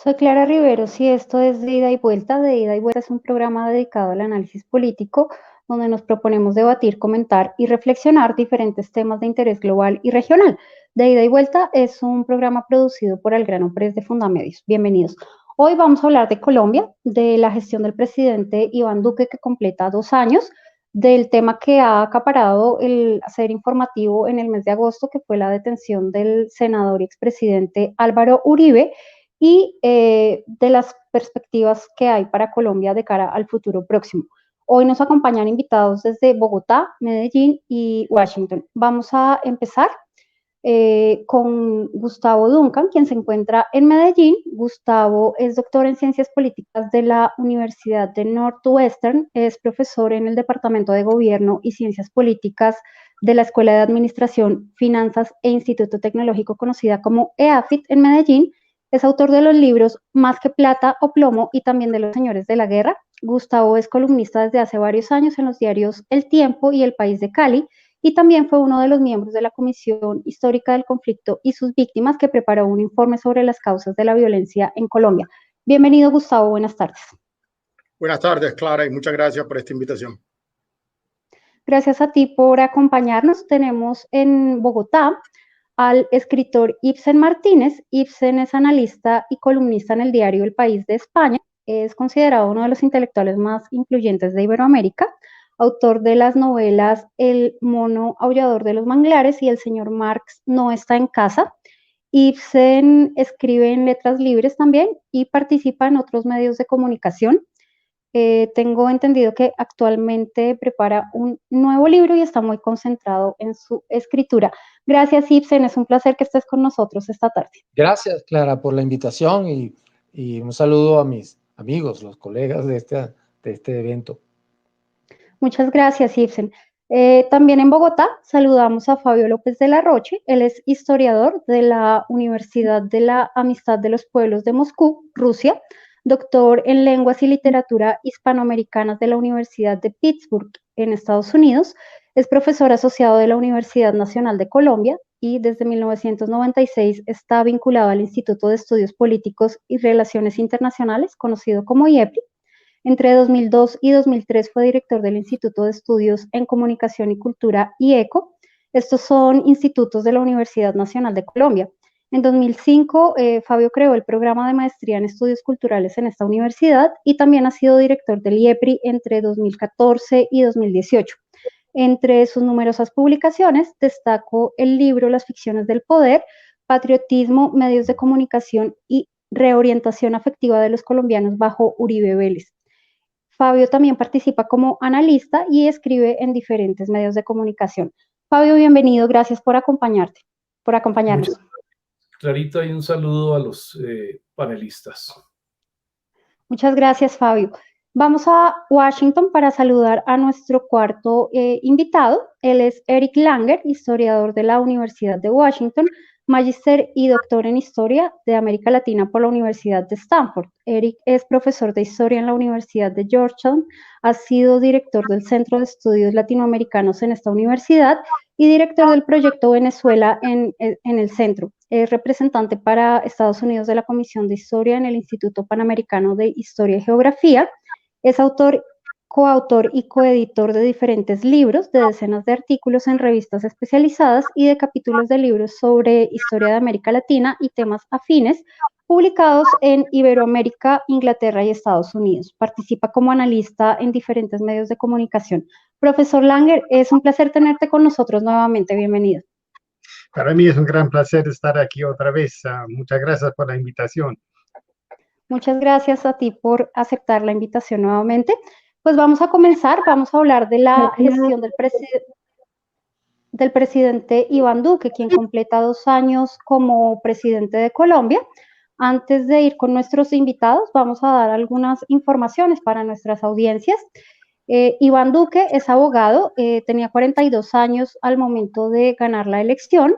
Soy Clara Riveros y esto es De Ida y Vuelta. De Ida y Vuelta es un programa dedicado al análisis político donde nos proponemos debatir, comentar y reflexionar diferentes temas de interés global y regional. De Ida y Vuelta es un programa producido por Algrano Press de Fundamedios. Bienvenidos. Hoy vamos a hablar de Colombia, de la gestión del presidente Iván Duque que completa 2 años, del tema que ha acaparado el hacer informativo en el mes de agosto, que fue la detención del senador y expresidente Álvaro Uribe, y de las perspectivas que hay para Colombia de cara al futuro próximo. Hoy nos acompañan invitados desde Bogotá, Medellín y Washington. Vamos a empezar con Gustavo Duncan, quien se encuentra en Medellín. Gustavo es doctor en Ciencias Políticas de la Universidad de Northwestern, es profesor en el Departamento de Gobierno y Ciencias Políticas de la Escuela de Administración, Finanzas e Instituto Tecnológico conocida como EAFIT en Medellín. Es autor de los libros Más que plata o plomo y también de Los señores de la guerra. Gustavo es columnista desde hace varios años en los diarios El Tiempo y El País de Cali, y también fue uno de los miembros de la Comisión Histórica del Conflicto y sus víctimas, que preparó un informe sobre las causas de la violencia en Colombia. Bienvenido, Gustavo, buenas tardes. Buenas tardes, Clara, y muchas gracias por esta invitación. Gracias a ti por acompañarnos. Tenemos en Bogotá al escritor Ibsen Martínez. Ibsen es analista y columnista en el diario El País de España. Es considerado uno de los intelectuales más influyentes de Iberoamérica, autor de las novelas El mono aullador de los manglares y El señor Marx no está en casa. Ibsen escribe en Letras Libres también y participa en otros medios de comunicación. Tengo entendido que actualmente prepara un nuevo libro y está muy concentrado en su escritura. Gracias, Ibsen, es un placer que estés con nosotros esta tarde. Gracias, Clara, por la invitación y un saludo a mis amigos, los colegas de este evento. Muchas gracias, Ibsen. También en Bogotá saludamos a Fabio López de la Roche. Él es historiador de la Universidad de la Amistad de los Pueblos de Moscú, Rusia, doctor en Lenguas y Literatura Hispanoamericanas de la Universidad de Pittsburgh, en Estados Unidos. Es profesor asociado de la Universidad Nacional de Colombia y desde 1996 está vinculado al Instituto de Estudios Políticos y Relaciones Internacionales, conocido como IEPRI. Entre 2002 y 2003 fue director del Instituto de Estudios en Comunicación y Cultura, IECO. Estos son institutos de la Universidad Nacional de Colombia. En 2005, Fabio creó el programa de maestría en estudios culturales en esta universidad y también ha sido director del IEPRI entre 2014 y 2018. Entre sus numerosas publicaciones destaco el libro Las ficciones del poder, Patriotismo, medios de comunicación y reorientación afectiva de los colombianos bajo Uribe Vélez. Fabio también participa como analista y escribe en diferentes medios de comunicación. Fabio, bienvenido, gracias por acompañarnos. Clarita, y un saludo a los panelistas. Muchas gracias, Fabio. Vamos a Washington para saludar a nuestro cuarto invitado. Él es Eric Langer, historiador de la Universidad de Washington, magíster y doctor en Historia de América Latina por la Universidad de Stanford. Eric es profesor de Historia en la Universidad de Georgetown, ha sido director del Centro de Estudios Latinoamericanos en esta universidad y director del proyecto Venezuela en el centro. Es representante para Estados Unidos de la Comisión de Historia en el Instituto Panamericano de Historia y Geografía. Es autor, coautor y coeditor de diferentes libros, de decenas de artículos en revistas especializadas y de capítulos de libros sobre historia de América Latina y temas afines, publicados en Iberoamérica, Inglaterra y Estados Unidos. Participa como analista en diferentes medios de comunicación. Profesor Langer, es un placer tenerte con nosotros nuevamente. Bienvenido. Para mí es un gran placer estar aquí otra vez. Muchas gracias por la invitación. Muchas gracias a ti por aceptar la invitación nuevamente. Pues vamos a comenzar, vamos a hablar de la gestión del presidente Iván Duque, quien completa 2 años como presidente de Colombia. Antes de ir con nuestros invitados, vamos a dar algunas informaciones para nuestras audiencias. Iván Duque es abogado, tenía 42 años al momento de ganar la elección.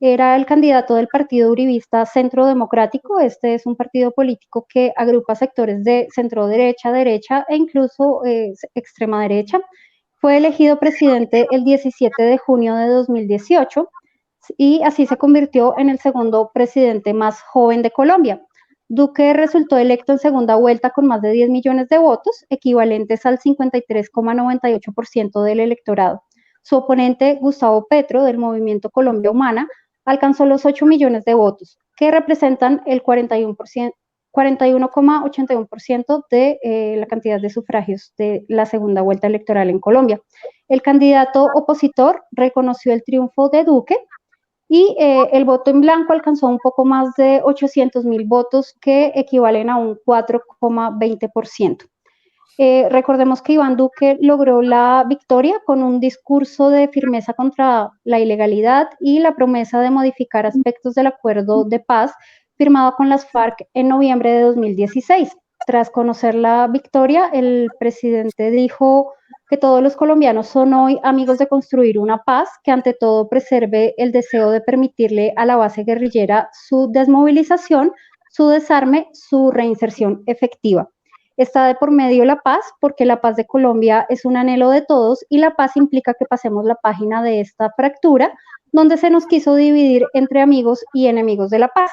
Era el candidato del partido uribista Centro Democrático. Este es un partido político que agrupa sectores de centro derecha, derecha e incluso extrema derecha. Fue elegido presidente el 17 de junio de 2018 y así se convirtió en el segundo presidente más joven de Colombia. Duque resultó electo en segunda vuelta con más de 10 millones de votos, equivalentes al 53,98% del electorado. Su oponente, Gustavo Petro, del Movimiento Colombia Humana, alcanzó los 8 millones de votos, que representan el 41,81% de la cantidad de sufragios de la segunda vuelta electoral en Colombia. El candidato opositor reconoció el triunfo de Duque y el voto en blanco alcanzó un poco más de 800.000 votos, que equivalen a un 4,20%. Recordemos que Iván Duque logró la victoria con un discurso de firmeza contra la ilegalidad y la promesa de modificar aspectos del acuerdo de paz firmado con las FARC en noviembre de 2016. Tras conocer la victoria, el presidente dijo que todos los colombianos son hoy amigos de construir una paz que ante todo preserve el deseo de permitirle a la base guerrillera su desmovilización, su desarme, su reinserción efectiva. Está de por medio la paz, porque la paz de Colombia es un anhelo de todos y la paz implica que pasemos la página de esta fractura donde se nos quiso dividir entre amigos y enemigos de la paz.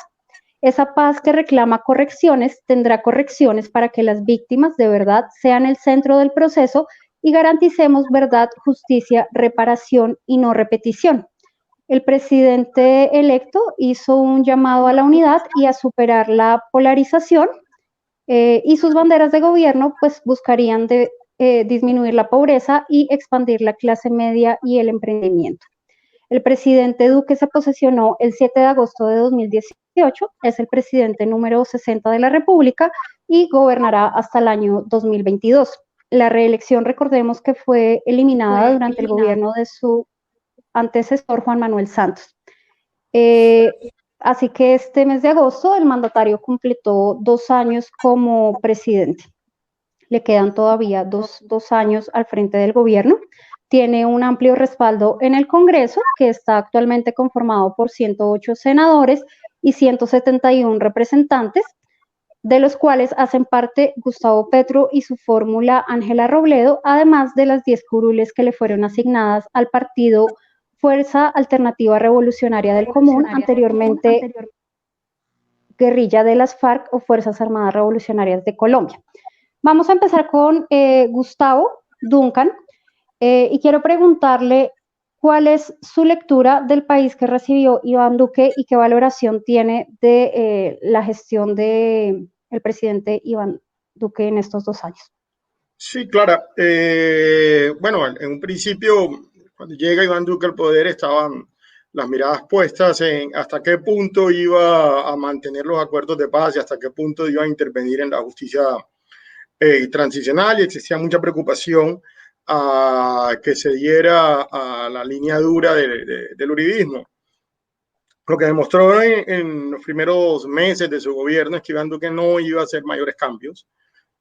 Esa paz que reclama correcciones tendrá correcciones para que las víctimas de verdad sean el centro del proceso y garanticemos verdad, justicia, reparación y no repetición. El presidente electo hizo un llamado a la unidad y a superar la polarización, y sus banderas de gobierno pues buscarían disminuir la pobreza y expandir la clase media y el emprendimiento. El presidente Duque se posesionó el 7 de agosto de 2018, es el presidente número 60 de la República y gobernará hasta el año 2022. La reelección, recordemos que fue eliminada durante el gobierno de su antecesor Juan Manuel Santos. Así que este mes de agosto el mandatario completó 2 años como presidente. Le quedan todavía dos años al frente del gobierno. Tiene un amplio respaldo en el Congreso, que está actualmente conformado por 108 senadores y 171 representantes, de los cuales hacen parte Gustavo Petro y su fórmula Ángela Robledo, además de las 10 curules que le fueron asignadas al partido Fuerza Alternativa Revolucionaria del Común, anteriormente Guerrilla de las FARC o Fuerzas Armadas Revolucionarias de Colombia. Vamos a empezar con Gustavo Duncan, y quiero preguntarle cuál es su lectura del país que recibió Iván Duque y qué valoración tiene de la gestión del presidente Iván Duque en estos 2 años. Sí, Clara. Bueno, en un principio, cuando llega Iván Duque al poder, estaban las miradas puestas en hasta qué punto iba a mantener los acuerdos de paz y hasta qué punto iba a intervenir en la justicia transicional, y existía mucha preocupación a que se diera a la línea dura del uribismo. Lo que demostró en los primeros meses de su gobierno es que Iván Duque no iba a hacer mayores cambios,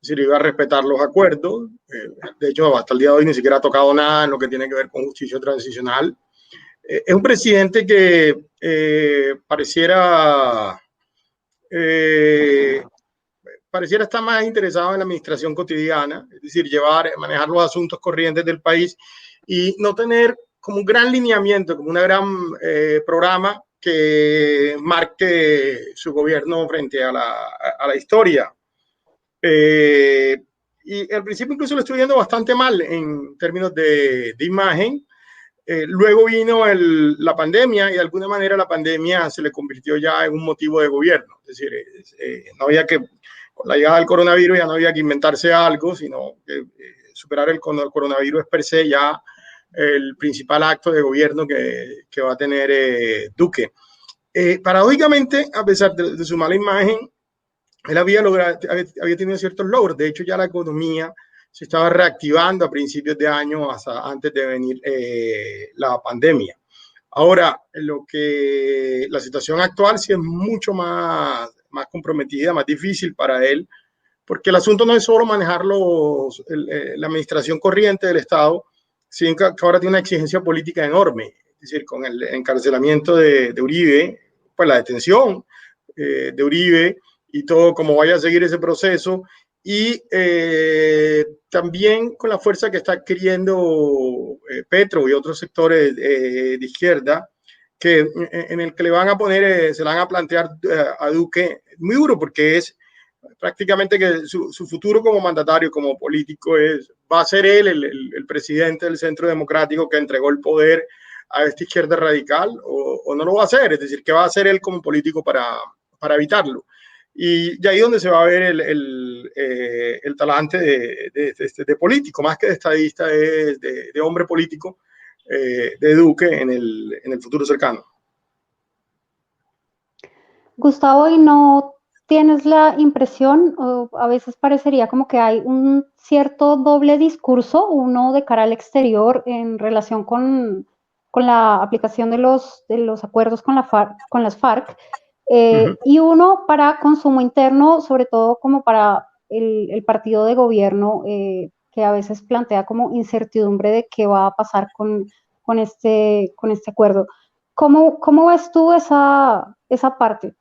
es decir, iba a respetar los acuerdos. De hecho, hasta el día de hoy ni siquiera ha tocado nada en lo que tiene que ver con justicia transicional. Es un presidente que pareciera estar más interesado en la administración cotidiana, es decir, manejar los asuntos corrientes del país y no tener como un gran lineamiento, como un gran programa que marque su gobierno frente a la historia. Y al principio incluso lo estoy viendo bastante mal en términos de imagen. Luego vino la pandemia y de alguna manera la pandemia se le convirtió ya en un motivo de gobierno. Es decir, no había que, con la llegada del coronavirus ya no había que inventarse algo, sino que superar el coronavirus es per se ya el principal acto de gobierno que va a tener Duque. Paradójicamente, a pesar de su mala imagen, él había tenido ciertos logros. De hecho, ya la economía se estaba reactivando a principios de año, hasta antes de venir la pandemia. Ahora, la situación actual sí es mucho más comprometida, más difícil para él, porque el asunto no es solo manejar la administración corriente del Estado, sino que ahora tiene una exigencia política enorme. Es decir, con el encarcelamiento de Uribe, pues la detención de Uribe y todo como vaya a seguir ese proceso, y también con la fuerza que está adquiriendo Petro y otros sectores de izquierda en el que le van a poner, se le van a plantear a Duque muy duro, porque es prácticamente que su futuro como mandatario, como político, va a ser él el presidente del Centro Democrático que entregó el poder a esta izquierda radical, o no lo va a hacer, es decir, que va a hacer él como político para evitarlo. Y ahí donde se va a ver el talante de político, más que de estadista, de hombre político, de Duque en el futuro cercano. Gustavo, ¿y no tienes la impresión, o a veces parecería como que hay un cierto doble discurso, uno de cara al exterior en relación con la aplicación de los acuerdos con las FARC, y uno para consumo interno, sobre todo como para el partido de gobierno, que a veces plantea como incertidumbre de qué va a pasar con este acuerdo? ¿Cómo ves tú esa parte?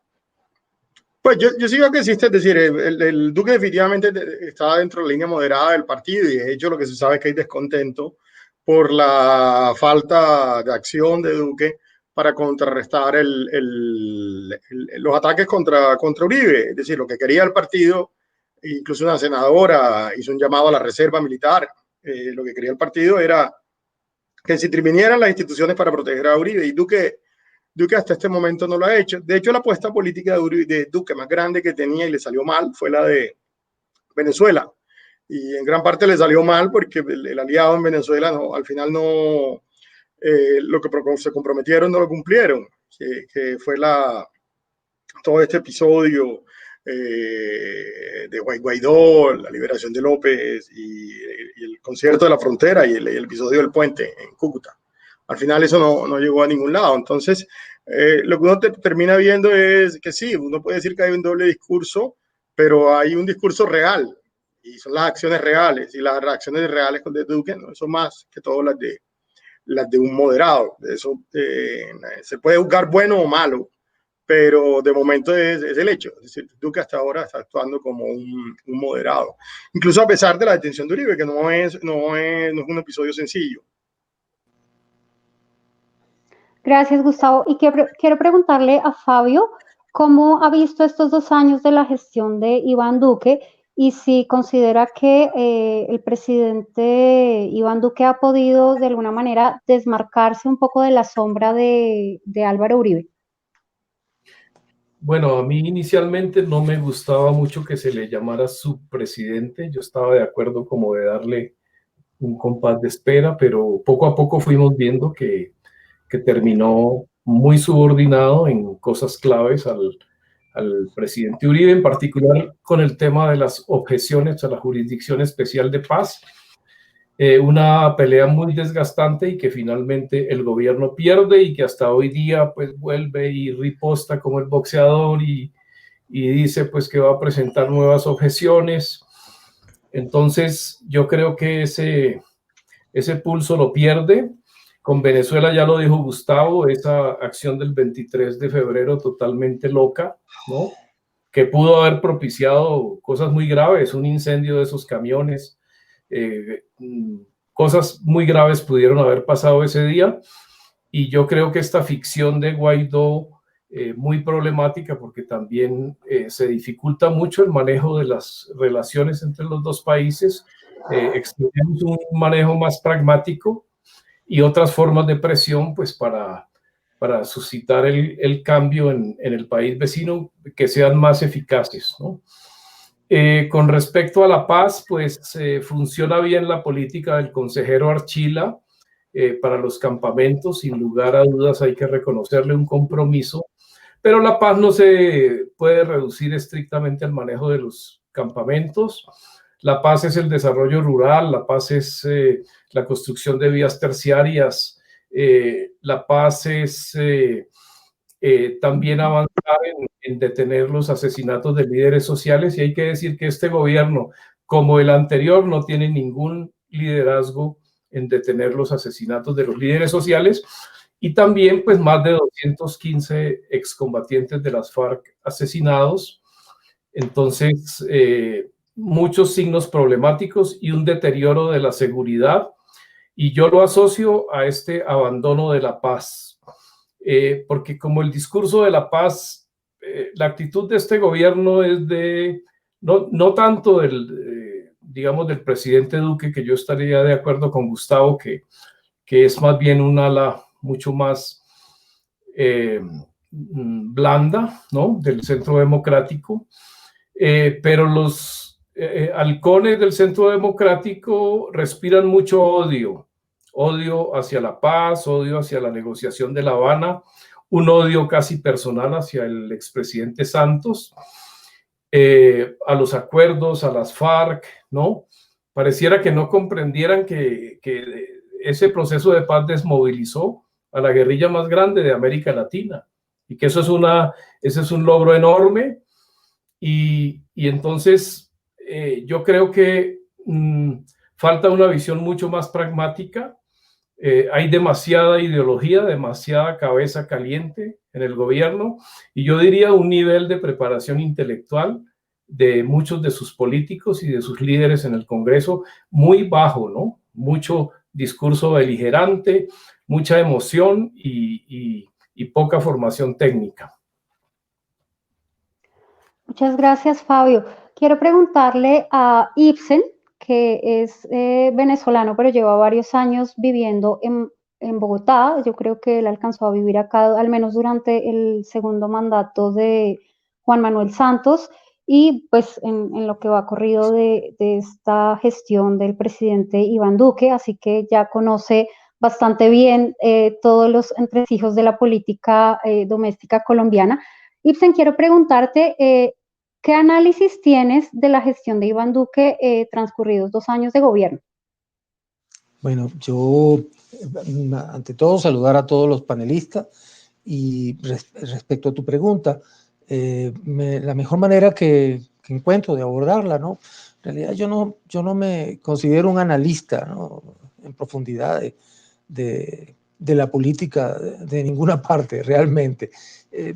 Pues yo sí veo que existe, es decir, el Duque definitivamente está dentro de la línea moderada del partido, y de hecho lo que se sabe es que hay descontento por la falta de acción de Duque para contrarrestar los ataques contra Uribe. Es decir, lo que quería el partido, incluso una senadora hizo un llamado a la reserva militar, lo que quería el partido era que se intervinieran las instituciones para proteger a Uribe, y Duque hasta este momento no lo ha hecho. De hecho, la apuesta política de Duque más grande que tenía y le salió mal fue la de Venezuela. Y en gran parte le salió mal porque el aliado en Venezuela al final no, lo que se comprometieron no lo cumplieron, que fue todo este episodio de Guaidó, la liberación de López y el concierto de la frontera y el episodio del puente en Cúcuta. Al final eso no llegó a ningún lado. Entonces, lo que uno termina viendo es que sí, uno puede decir que hay un doble discurso, pero hay un discurso real, y son las acciones reales, y las reacciones reales con de Duque no son más que todo las de un moderado. Eso se puede juzgar bueno o malo, pero de momento es el hecho. Es decir, Duque hasta ahora está actuando como un moderado, incluso a pesar de la detención de Uribe, que no es un episodio sencillo. Gracias, Gustavo. Y quiero preguntarle a Fabio cómo ha visto estos 2 años de la gestión de Iván Duque, y si considera que el presidente Iván Duque ha podido de alguna manera desmarcarse un poco de la sombra de Álvaro Uribe. Bueno, a mí inicialmente no me gustaba mucho que se le llamara subpresidente. Yo estaba de acuerdo como de darle un compás de espera, pero poco a poco fuimos viendo que terminó muy subordinado en cosas claves al presidente Uribe, en particular con el tema de las objeciones a la Jurisdicción Especial de Paz, una pelea muy desgastante y que finalmente el gobierno pierde, y que hasta hoy día pues vuelve y riposta como el boxeador y dice pues que va a presentar nuevas objeciones. Entonces yo creo que ese pulso lo pierde. Con Venezuela ya lo dijo Gustavo, esa acción del 23 de febrero totalmente loca, ¿no? Que pudo haber propiciado cosas muy graves, un incendio de esos camiones, cosas muy graves pudieron haber pasado ese día. Y yo creo que esta ficción de Guaidó, muy problemática, porque también se dificulta mucho el manejo de las relaciones entre los dos países. Exigimos un manejo más pragmático y otras formas de presión pues para suscitar el cambio en el país vecino, que sean más eficaces, ¿no? Con respecto a la paz, pues funciona bien la política del consejero Archila para los campamentos. Sin lugar a dudas hay que reconocerle un compromiso, pero la paz no se puede reducir estrictamente al manejo de los campamentos. La paz es el desarrollo rural, la paz es la construcción de vías terciarias, la paz es también avanzar en detener los asesinatos de líderes sociales, y hay que decir que este gobierno, como el anterior, no tiene ningún liderazgo en detener los asesinatos de los líderes sociales, y también pues más de 215 excombatientes de las FARC asesinados. Entonces, muchos signos problemáticos y un deterioro de la seguridad, y yo lo asocio a este abandono de la paz. porque como el discurso de la paz, la actitud de este gobierno es no tanto digamos, del presidente Duque, que yo estaría de acuerdo con Gustavo, que es más bien un ala mucho más blanda, ¿no?, del Centro Democrático, pero los halcones del Centro Democrático respiran mucho odio hacia la paz, odio hacia la negociación de La Habana, un odio casi personal hacia el expresidente Santos, a los acuerdos, a las FARC, ¿no? Pareciera que no comprendieran que ese proceso de paz desmovilizó a la guerrilla más grande de América Latina y que ese es un logro enorme. Y entonces yo creo que falta una visión mucho más pragmática. Hay demasiada ideología, demasiada cabeza caliente en el gobierno, y yo diría un nivel de preparación intelectual de muchos de sus políticos y de sus líderes en el Congreso muy bajo, ¿no? Mucho discurso beligerante, mucha emoción y poca formación técnica. Muchas gracias, Fabio. Quiero preguntarle a Ibsen, que es venezolano, pero lleva varios años viviendo en Bogotá. Yo creo que él alcanzó a vivir acá, al menos durante el segundo mandato de Juan Manuel Santos, y pues en lo que va corrido de esta gestión del presidente Iván Duque, así que ya conoce bastante bien todos los entresijos de la política doméstica colombiana. Ibsen, quiero preguntarte, ¿qué análisis tienes de la gestión de Iván Duque transcurridos 2 años de gobierno? Bueno, yo, ante todo, saludar a todos los panelistas y respecto a tu pregunta, la mejor manera que encuentro de abordarla, ¿no? En realidad yo no me considero un analista, ¿no?, en profundidad de la política de ninguna parte, realmente.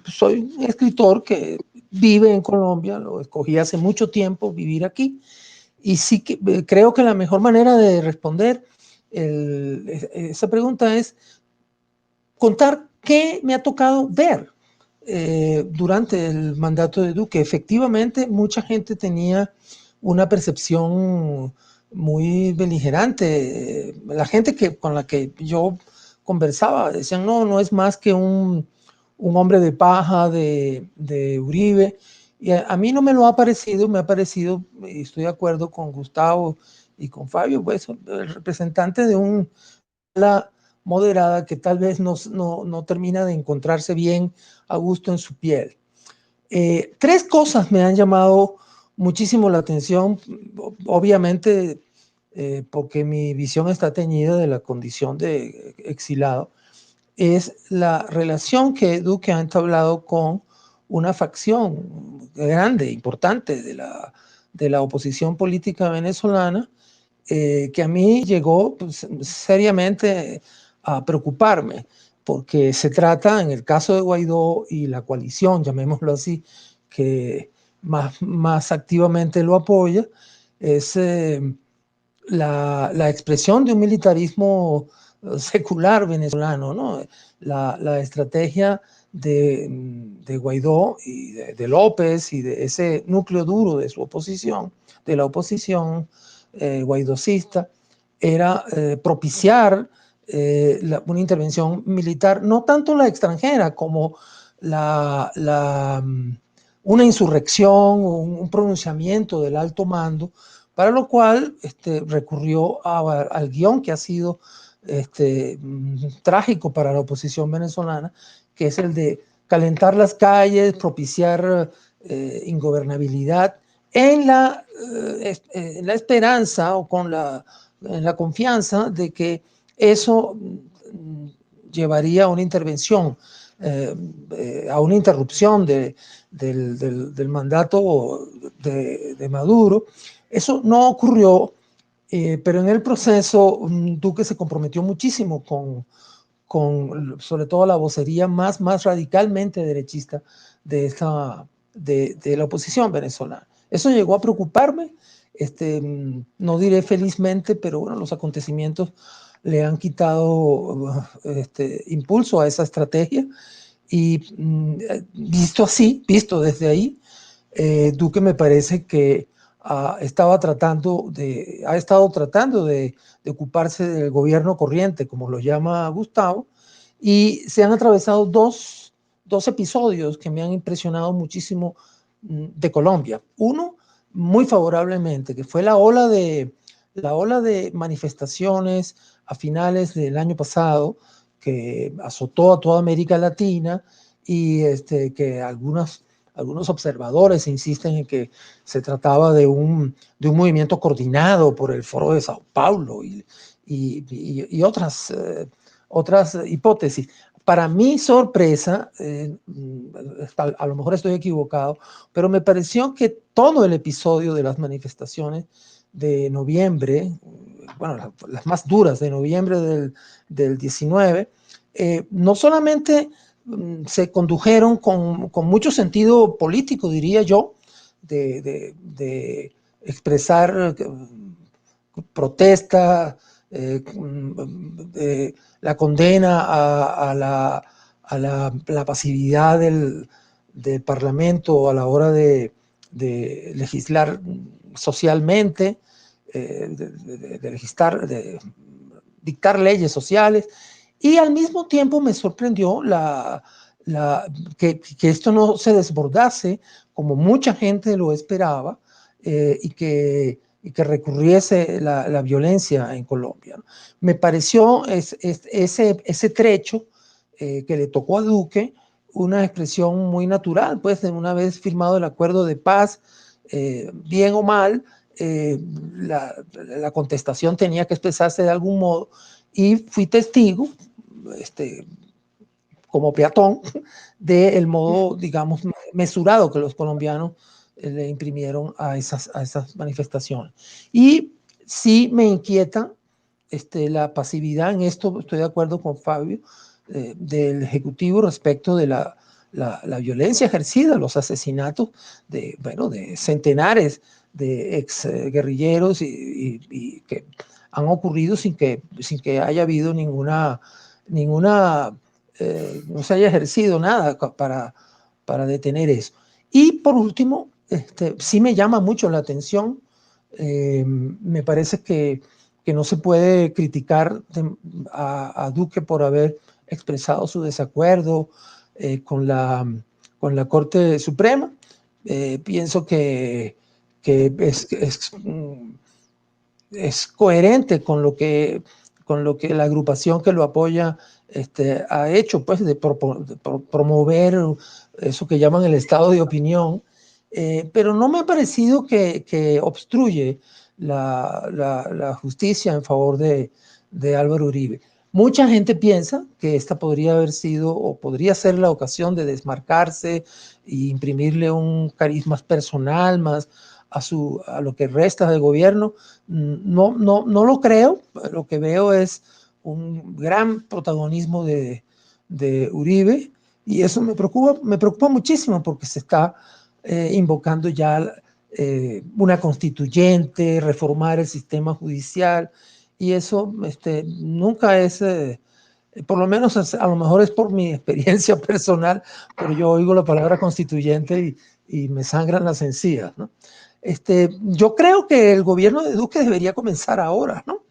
Soy un escritor que vive en Colombia, lo escogí hace mucho tiempo vivir aquí, y sí que creo que la mejor manera de responder esa pregunta es contar qué me ha tocado ver durante el mandato de Duque. Efectivamente, mucha gente tenía una percepción muy beligerante. La gente con la que yo conversaba decían, no es más que un hombre de paja de Uribe. Y a mí no me lo ha parecido, me ha parecido, y estoy de acuerdo con Gustavo y con Fabio, pues el representante de una moderada que tal vez no termina de encontrarse bien a gusto en su piel. 3 cosas me han llamado muchísimo la atención, obviamente porque mi visión está teñida de la condición de exilado, es la relación que Duque ha entablado con una facción grande, importante de la oposición política venezolana, que a mí llegó pues, seriamente a preocuparme, porque se trata, en el caso de Guaidó y la coalición, llamémoslo así, que más activamente lo apoya, es la expresión de un militarismo secular venezolano, ¿no? La estrategia de Guaidó y de López y de ese núcleo duro de su oposición, de la oposición guaidocista, era propiciar una intervención militar, no tanto la extranjera como una insurrección o un pronunciamiento del alto mando, para lo cual recurrió al guión que ha sido trágico para la oposición venezolana, que es el de calentar las calles, propiciar ingobernabilidad, en la esperanza o en la confianza de que eso llevaría a una intervención, a una interrupción del mandato de Maduro. Eso no ocurrió, pero en el proceso Duque se comprometió muchísimo con sobre todo la vocería más radicalmente derechista de la oposición venezolana. Eso llegó a preocuparme, no diré felizmente, pero bueno, los acontecimientos le han quitado impulso a esa estrategia. Y visto desde ahí, Duque me parece que ha estado tratando de ocuparse del gobierno corriente, como lo llama Gustavo, y se han atravesado dos episodios que me han impresionado muchísimo de Colombia. Uno, muy favorablemente, que fue la ola de manifestaciones a finales del año pasado, que azotó a toda América Latina y que algunos observadores insisten en que se trataba de un movimiento coordinado por el Foro de Sao Paulo y otras hipótesis. Para mi sorpresa, a lo mejor estoy equivocado, pero me pareció que todo el episodio de las manifestaciones de noviembre, bueno, las más duras de noviembre del 19, no solamente se condujeron con mucho sentido político, diría yo, de expresar protesta, la condena a la pasividad del Parlamento a la hora de legislar socialmente, de dictar leyes sociales, y al mismo tiempo me sorprendió que esto no se desbordase como mucha gente lo esperaba, y que recurriese la violencia en Colombia. Me pareció ese trecho que le tocó a Duque una expresión muy natural, pues de una vez firmado el acuerdo de paz, bien o mal, la contestación tenía que expresarse de algún modo, y fui testigo, como peatón, del modo, digamos, mesurado que los colombianos le imprimieron a esas manifestaciones. Y sí me inquieta la pasividad en esto, estoy de acuerdo con Fabio, del Ejecutivo respecto de la violencia ejercida, los asesinatos de centenares de ex guerrilleros y que han ocurrido sin que haya habido ninguna no se haya ejercido nada para detener eso. Y por último, sí me llama mucho la atención, me parece que no se puede criticar a Duque por haber expresado su desacuerdo con la Corte Suprema. Pienso que es coherente con lo que la agrupación que lo apoya ha hecho, pues, de promover eso que llaman el estado de opinión, pero no me ha parecido que obstruye la justicia en favor de Álvaro Uribe. Mucha gente piensa que esta podría haber sido o podría ser la ocasión de desmarcarse e imprimirle un carisma personal más a lo que resta del gobierno. No lo creo. Lo que veo es un gran protagonismo de Uribe, y eso me preocupa muchísimo, porque se está invocando ya una constituyente, reformar el sistema judicial, y eso nunca es, por lo menos a lo mejor es por mi experiencia personal, pero yo oigo la palabra constituyente y me sangran las encías, ¿no? Yo creo que el gobierno de Duque debería comenzar ahora, ¿no?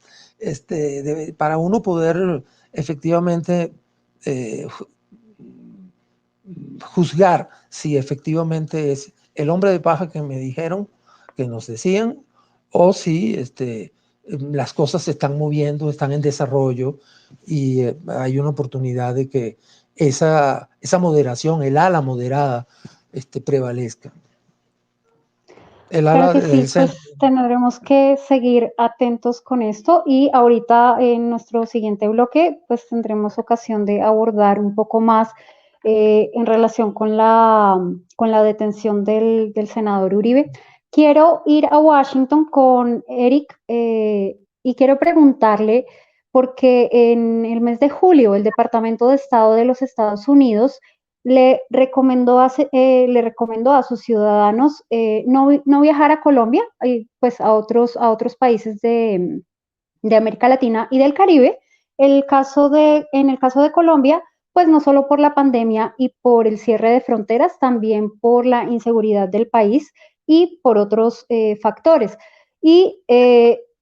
Para uno poder efectivamente juzgar si efectivamente es el hombre de paja que me dijeron, que nos decían, o si las cosas se están moviendo, están en desarrollo, y hay una oportunidad de que esa moderación, el ala moderada, prevalezca. Claro que sí, pues tendremos que seguir atentos con esto, y ahorita en nuestro siguiente bloque pues tendremos ocasión de abordar un poco más en relación con la detención del senador Uribe. Quiero ir a Washington con Eric y quiero preguntarle, porque en el mes de julio el Departamento de Estado de los Estados Unidos le recomendó a sus ciudadanos no viajar a Colombia, pues a otros países de de América Latina y del Caribe. En el caso de Colombia, pues no solo por la pandemia y por el cierre de fronteras, también por la inseguridad del país y por otros factores. Y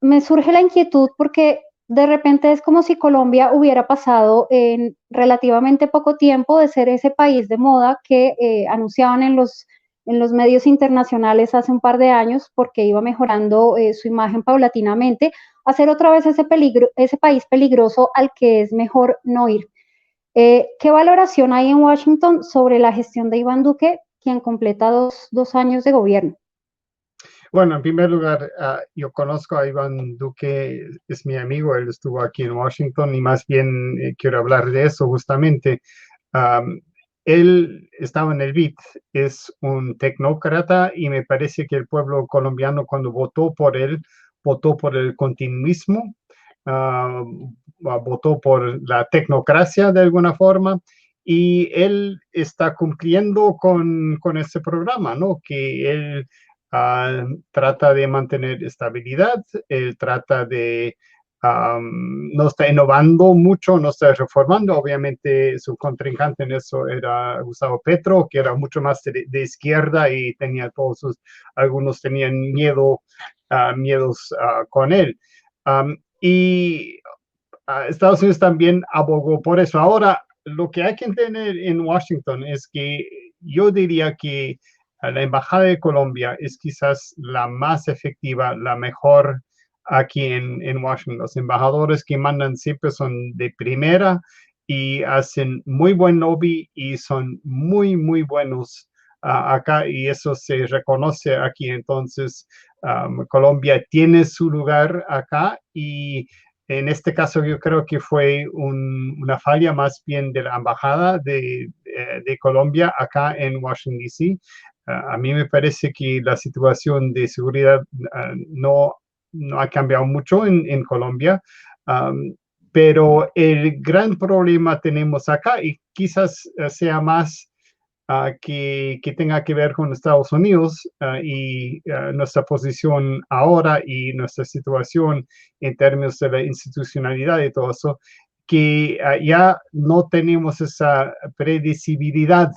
me surge la inquietud porque de repente es como si Colombia hubiera pasado en relativamente poco tiempo de ser ese país de moda que anunciaban en los medios internacionales hace un par de años porque iba mejorando su imagen paulatinamente, a ser otra vez ese país peligroso al que es mejor no ir. ¿Qué valoración hay en Washington sobre la gestión de Iván Duque, quien completa dos años de gobierno? Bueno, en primer lugar, yo conozco a Iván Duque, es mi amigo, él estuvo aquí en Washington y más bien quiero hablar de eso justamente. Um, Él estaba en el BID, es un tecnócrata y me parece que el pueblo colombiano cuando votó por el continuismo, votó por la tecnocracia de alguna forma y él está cumpliendo con ese programa, ¿no? Que él trata de mantener estabilidad, él trata de no está innovando mucho, no está reformando. Obviamente su contrincante en eso era Gustavo Petro, que era mucho más de izquierda y tenía algunos tenían miedos con él. Y Estados Unidos también abogó por eso. Ahora, lo que hay que entender en Washington es que yo diría que la Embajada de Colombia es quizás la más efectiva, la mejor aquí en Washington. Los embajadores que mandan siempre son de primera y hacen muy buen lobby y son muy, muy buenos acá y eso se reconoce aquí. Entonces, Colombia tiene su lugar acá y en este caso yo creo que fue una falla más bien de la embajada de Colombia acá en Washington, D.C. A mí me parece que la situación de seguridad no ha cambiado mucho en Colombia, pero el gran problema tenemos acá y quizás sea más que tenga que ver con Estados Unidos y nuestra posición ahora y nuestra situación en términos de la institucionalidad y todo eso, que ya no tenemos esa predecibilidad,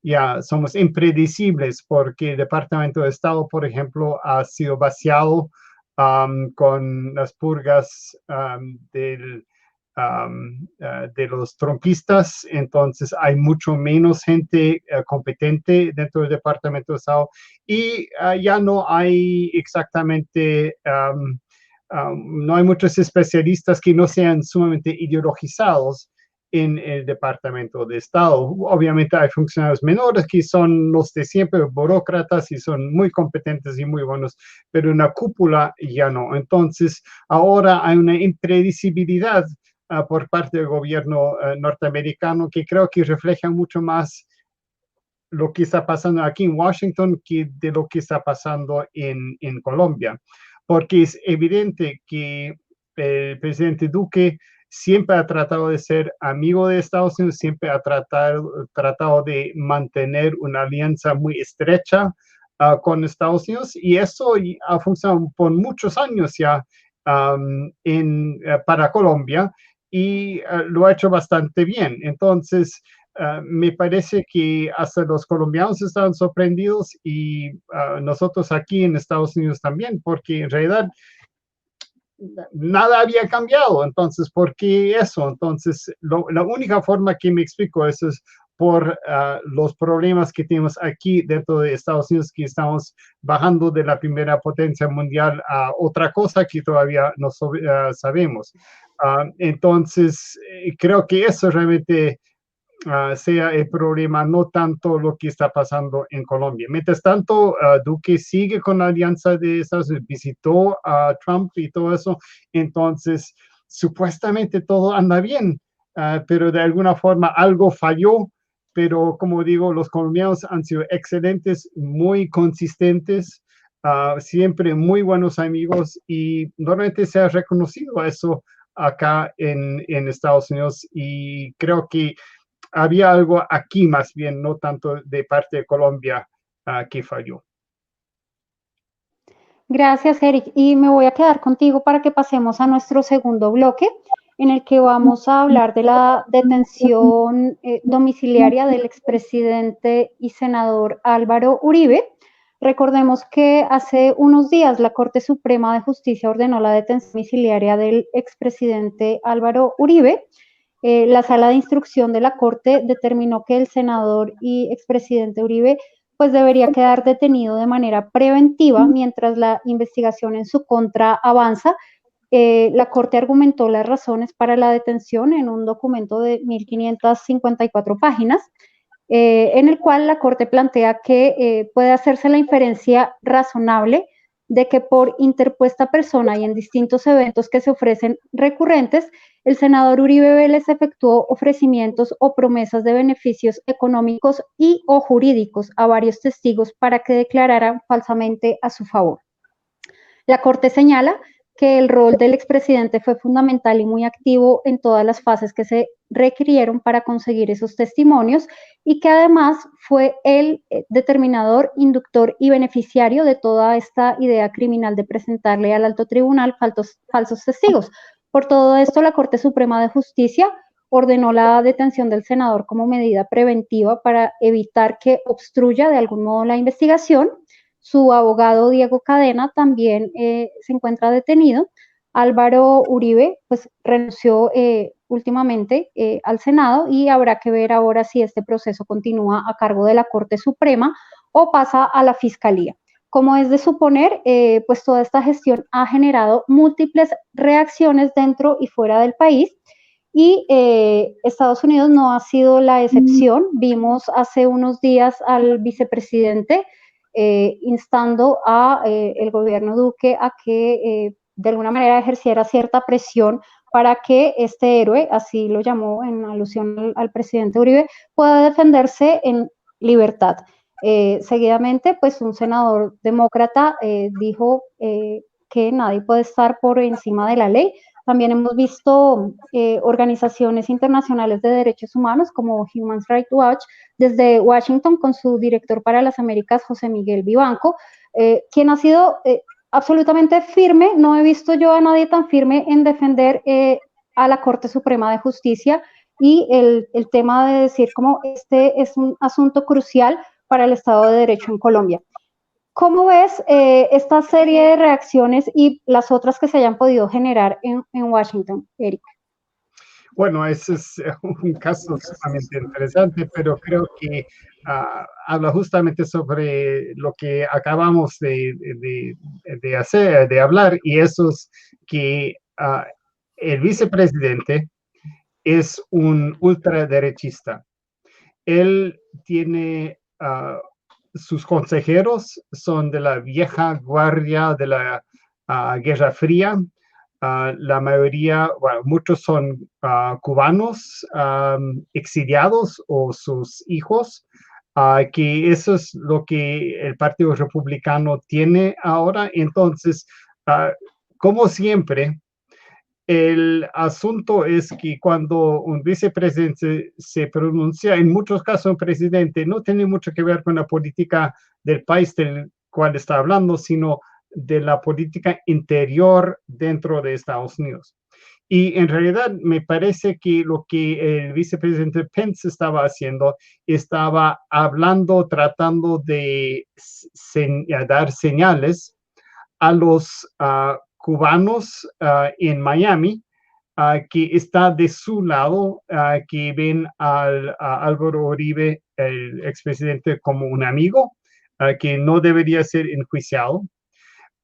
ya somos impredecibles porque el Departamento de Estado, por ejemplo, ha sido vaciado con las purgas de los trumpistas, entonces hay mucho menos gente competente dentro del Departamento de Estado y ya no hay exactamente, no hay muchos especialistas que no sean sumamente ideologizados en el Departamento de Estado. Obviamente hay funcionarios menores que son los de siempre, burócratas, y son muy competentes y muy buenos, pero en la cúpula ya no. Entonces, ahora hay una impredecibilidad por parte del gobierno norteamericano que creo que refleja mucho más lo que está pasando aquí en Washington que de lo que está pasando en Colombia. Porque es evidente que el presidente Duque siempre ha tratado de ser amigo de Estados Unidos, siempre ha tratado de mantener una alianza muy estrecha con Estados Unidos y eso ha funcionado por muchos años ya para Colombia y lo ha hecho bastante bien. Entonces, me parece que hasta los colombianos estaban sorprendidos y nosotros aquí en Estados Unidos también, porque en realidad nada había cambiado. Entonces, ¿por qué eso? Entonces, la única forma que me explico eso es por los problemas que tenemos aquí dentro de Estados Unidos, que estamos bajando de la primera potencia mundial a otra cosa que todavía no sabemos. Entonces, creo que eso realmente sea el problema, no tanto lo que está pasando en Colombia. Mientras tanto, Duque sigue con la alianza de Estados Unidos, visitó a Trump y todo eso, entonces supuestamente todo anda bien, pero de alguna forma algo falló, pero como digo, los colombianos han sido excelentes, muy consistentes, siempre muy buenos amigos y normalmente se ha reconocido eso acá en Estados Unidos y creo que había algo aquí más bien, no tanto de parte de Colombia que falló. Gracias, Eric. Y me voy a quedar contigo para que pasemos a nuestro segundo bloque, en el que vamos a hablar de la detención domiciliaria del expresidente y senador Álvaro Uribe. Recordemos que hace unos días la Corte Suprema de Justicia ordenó la detención domiciliaria del expresidente Álvaro Uribe. La sala de instrucción de la Corte determinó que el senador y expresidente Uribe pues debería quedar detenido de manera preventiva mientras la investigación en su contra avanza. La Corte argumentó las razones para la detención en un documento de 1.554 páginas, en el cual la Corte plantea que puede hacerse la inferencia razonable de que por interpuesta persona y en distintos eventos que se ofrecen recurrentes, el senador Uribe Vélez efectuó ofrecimientos o promesas de beneficios económicos y o jurídicos a varios testigos para que declararan falsamente a su favor. La Corte señala que el rol del expresidente fue fundamental y muy activo en todas las fases que se requirieron para conseguir esos testimonios y que además fue el determinador, inductor y beneficiario de toda esta idea criminal de presentarle al alto tribunal falsos testigos. Por todo esto, la Corte Suprema de Justicia ordenó la detención del senador como medida preventiva para evitar que obstruya de algún modo la investigación. Su abogado Diego Cadena también se encuentra detenido. Álvaro Uribe pues renunció últimamente al Senado y habrá que ver ahora si este proceso continúa a cargo de la Corte Suprema o pasa a la Fiscalía. Como es de suponer, pues toda esta gestión ha generado múltiples reacciones dentro y fuera del país y Estados Unidos no ha sido la excepción. Vimos hace unos días al vicepresidente instando a el gobierno Duque a que de alguna manera ejerciera cierta presión para que este héroe, así lo llamó en alusión al presidente Uribe, pueda defenderse en libertad. Seguidamente, pues un senador demócrata dijo que nadie puede estar por encima de la ley. También hemos visto organizaciones internacionales de derechos humanos como Human Rights Watch desde Washington con su director para las Américas, José Miguel Vivanco, quien ha sido absolutamente firme. No he visto yo a nadie tan firme en defender a la Corte Suprema de Justicia y el tema de decir como este es un asunto crucial para el Estado de Derecho en Colombia. ¿Cómo ves esta serie de reacciones y las otras que se hayan podido generar en Washington, Eric? Bueno, ese es un caso sumamente interesante, pero creo que habla justamente sobre lo que acabamos de hacer, de hablar, y eso es que el vicepresidente es un ultraderechista. Él tiene sus consejeros son de la vieja guardia de la Guerra Fría. La mayoría, bueno, muchos son cubanos exiliados o sus hijos, que eso es lo que el Partido Republicano tiene ahora. Entonces, como siempre, el asunto es que cuando un vicepresidente se pronuncia, en muchos casos un presidente no tiene mucho que ver con la política del país del cual está hablando, sino de la política interior dentro de Estados Unidos. Y en realidad me parece que lo que el vicepresidente Pence estaba haciendo, estaba hablando, tratando de dar señales a los cubanos en Miami, que está de su lado, que ven a Álvaro Uribe, el expresidente, como un amigo, que no debería ser enjuiciado,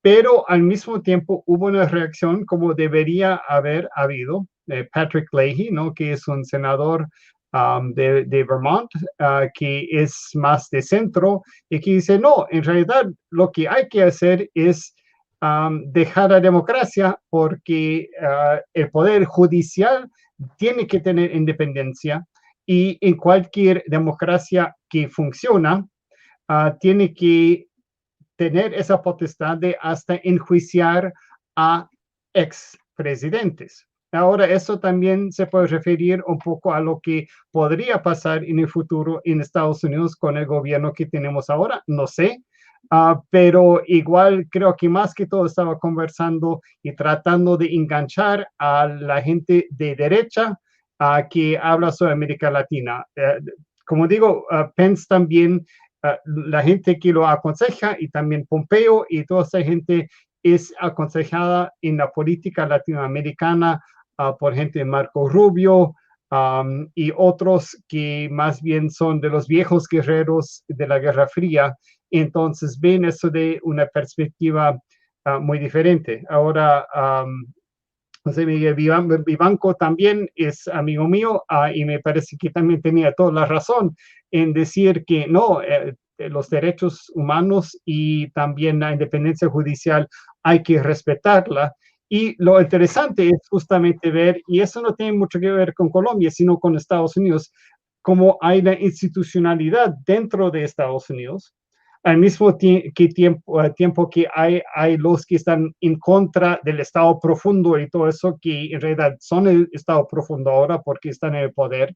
pero al mismo tiempo hubo una reacción como debería haber habido. Patrick Leahy, ¿no? Que es un senador de Vermont, que es más de centro, y que dice, no, en realidad lo que hay que hacer es dejar la democracia porque el poder judicial tiene que tener independencia y en cualquier democracia que funciona tiene que tener esa potestad de hasta enjuiciar a expresidentes. Ahora, eso también se puede referir un poco a lo que podría pasar en el futuro en Estados Unidos con el gobierno que tenemos ahora. No sé, pero igual creo que más que todo estaba conversando y tratando de enganchar a la gente de derecha que habla sobre América Latina. Como digo, Pence también, la gente que lo aconseja y también Pompeo y toda esa gente es aconsejada en la política latinoamericana por gente de Marco Rubio y otros que más bien son de los viejos guerreros de la Guerra Fría. Entonces ven eso de una perspectiva muy diferente. Ahora, José Miguel Vivanco también es amigo mío y me parece que también tenía toda la razón en decir que no, los derechos humanos y también la independencia judicial hay que respetarla. Y lo interesante es justamente ver, y eso no tiene mucho que ver con Colombia, sino con Estados Unidos, cómo hay la institucionalidad dentro de Estados Unidos, al mismo tiempo que hay los que están en contra del Estado profundo y todo eso, que en realidad son el Estado profundo ahora porque están en el poder,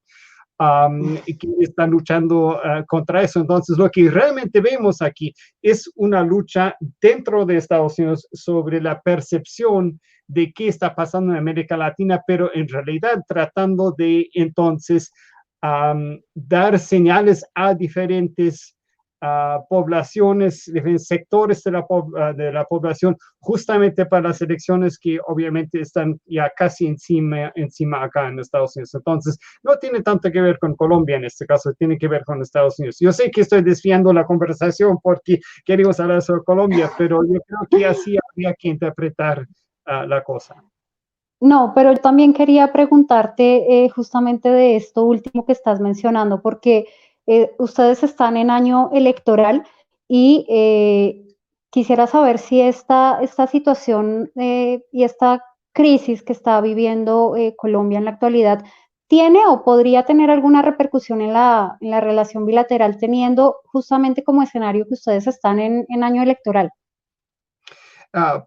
y que están luchando contra eso. Entonces, lo que realmente vemos aquí es una lucha dentro de Estados Unidos sobre la percepción de qué está pasando en América Latina, pero en realidad tratando de entonces dar señales a diferentes poblaciones, diferentes sectores de la población, justamente para las elecciones que obviamente están ya casi encima acá en Estados Unidos. Entonces, no tiene tanto que ver con Colombia en este caso, tiene que ver con Estados Unidos. Yo sé que estoy desviando la conversación porque queremos hablar sobre Colombia, pero yo creo que así habría que interpretar la cosa. No, pero yo también quería preguntarte justamente de esto último que estás mencionando, porque ustedes están en año electoral y quisiera saber si esta situación y esta crisis que está viviendo Colombia en la actualidad tiene o podría tener alguna repercusión en la relación bilateral, teniendo justamente como escenario que ustedes están en año electoral.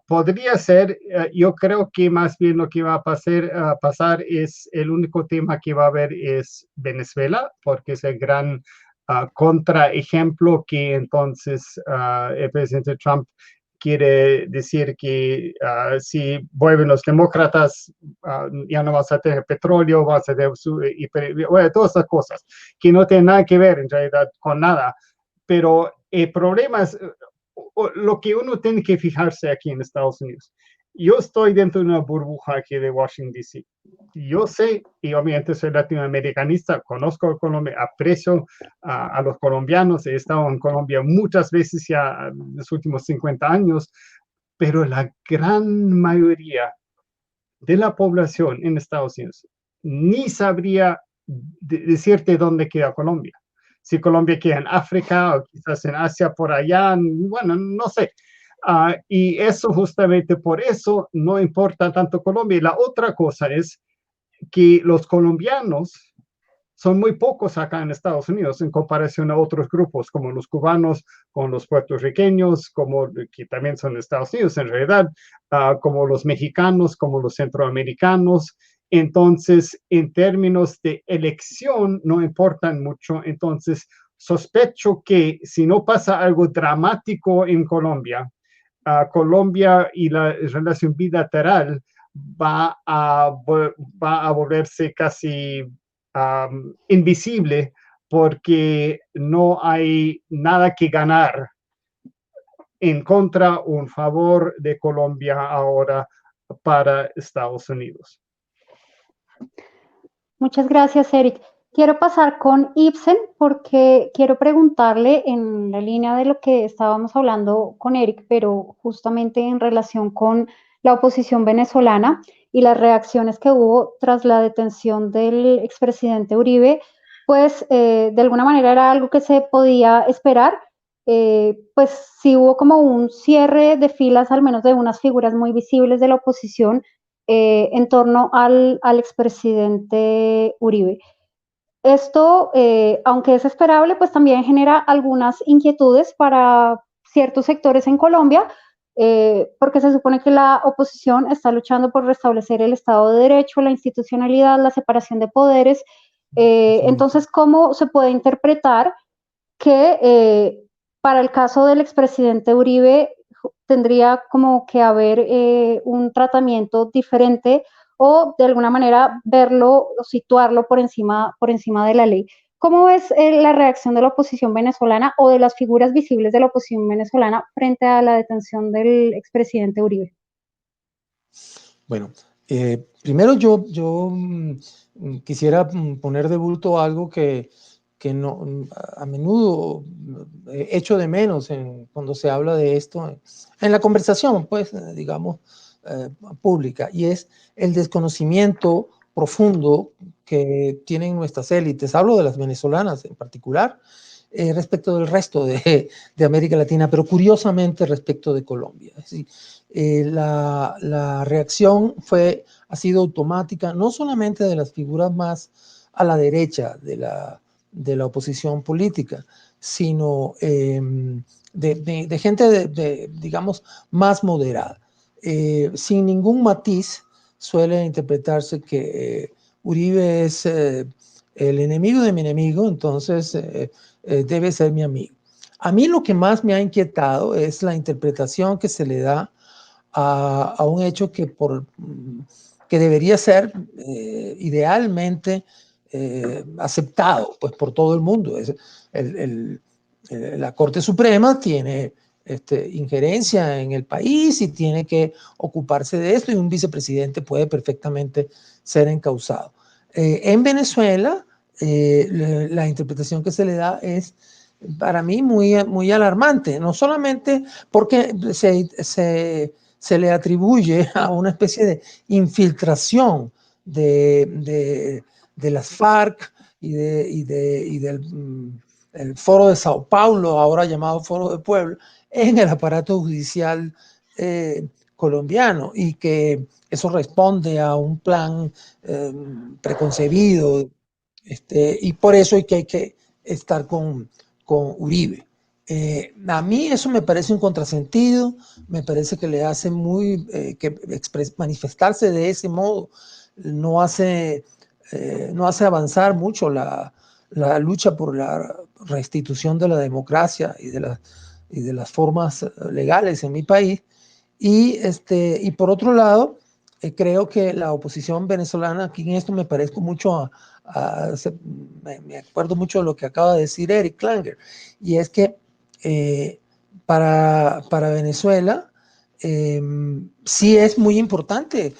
Podría ser, yo creo que más bien lo que va a pasar es el único tema que va a haber es Venezuela, porque es el gran contraejemplo que entonces el presidente Trump quiere decir que si vuelven los demócratas, ya no vas a tener petróleo, vas a tener bueno, todas esas cosas que no tienen nada que ver en realidad con nada. Pero el problema es lo que uno tiene que fijarse aquí en Estados Unidos. Yo estoy dentro de una burbuja aquí de Washington, D.C. Yo sé, y obviamente soy latinoamericanista, conozco Colombia, aprecio a los colombianos, he estado en Colombia muchas veces ya en los últimos 50 años, pero la gran mayoría de la población en Estados Unidos ni sabría decirte dónde queda Colombia. Si Colombia queda en África o quizás en Asia por allá, bueno, no sé. Y eso justamente por eso no importa tanto Colombia. Y la otra cosa es que los colombianos son muy pocos acá en Estados Unidos en comparación a otros grupos como los cubanos, como los puertorriqueños, como que también son de Estados Unidos en realidad, como los mexicanos, como los centroamericanos. Entonces, en términos de elección, no importan mucho. Entonces, sospecho que si no pasa algo dramático en Colombia, Colombia y la relación bilateral va a volverse casi invisible porque no hay nada que ganar en contra o en favor de Colombia ahora para Estados Unidos. Muchas gracias, Eric. Quiero pasar con Ibsen porque quiero preguntarle en la línea de lo que estábamos hablando con Eric, pero justamente en relación con la oposición venezolana y las reacciones que hubo tras la detención del expresidente Uribe, pues de alguna manera era algo que se podía esperar, pues sí hubo como un cierre de filas, al menos de unas figuras muy visibles de la oposición, en torno al expresidente Uribe. Esto, aunque es esperable, pues también genera algunas inquietudes para ciertos sectores en Colombia, porque se supone que la oposición está luchando por restablecer el Estado de Derecho, la institucionalidad, la separación de poderes. Entonces, ¿cómo se puede interpretar que para el caso del expresidente Uribe, tendría como que haber un tratamiento diferente o de alguna manera verlo o situarlo por encima de la ley. ¿Cómo ves la reacción de la oposición venezolana o de las figuras visibles de la oposición venezolana frente a la detención del expresidente Uribe? Bueno, primero yo quisiera poner de bulto algo que no, a menudo echo de menos cuando se habla de esto en la conversación, pues, digamos, pública, y es el desconocimiento profundo que tienen nuestras élites. Hablo de las venezolanas en particular, respecto del resto de América Latina, pero curiosamente respecto de Colombia. Es decir, la reacción ha sido automática, no solamente de las figuras más a la derecha de la oposición política, sino de gente, digamos, más moderada. Sin ningún matiz suele interpretarse que Uribe es el enemigo de mi enemigo, entonces debe ser mi amigo. A mí lo que más me ha inquietado es la interpretación que se le da a un hecho que debería ser idealmente aceptado pues, por todo el mundo. La Corte Suprema tiene injerencia en el país y tiene que ocuparse de esto, y un vicepresidente puede perfectamente ser encausado. En Venezuela, la interpretación que se le da es para mí muy alarmante, no solamente porque se le atribuye a una especie de infiltración de las FARC y del el Foro de Sao Paulo, ahora llamado Foro de Puebla, en el aparato judicial colombiano, y que eso responde a un plan preconcebido, y por eso hay que estar con Uribe. A mí eso me parece un contrasentido, me parece que le hace que manifestarse de ese modo no hace avanzar mucho la lucha por la restitución de la democracia y de las formas legales en mi país. Y por otro lado, creo que la oposición venezolana, aquí en esto me parezco mucho me acuerdo mucho de lo que acaba de decir Eric Klanger, y es que para Venezuela sí es muy importante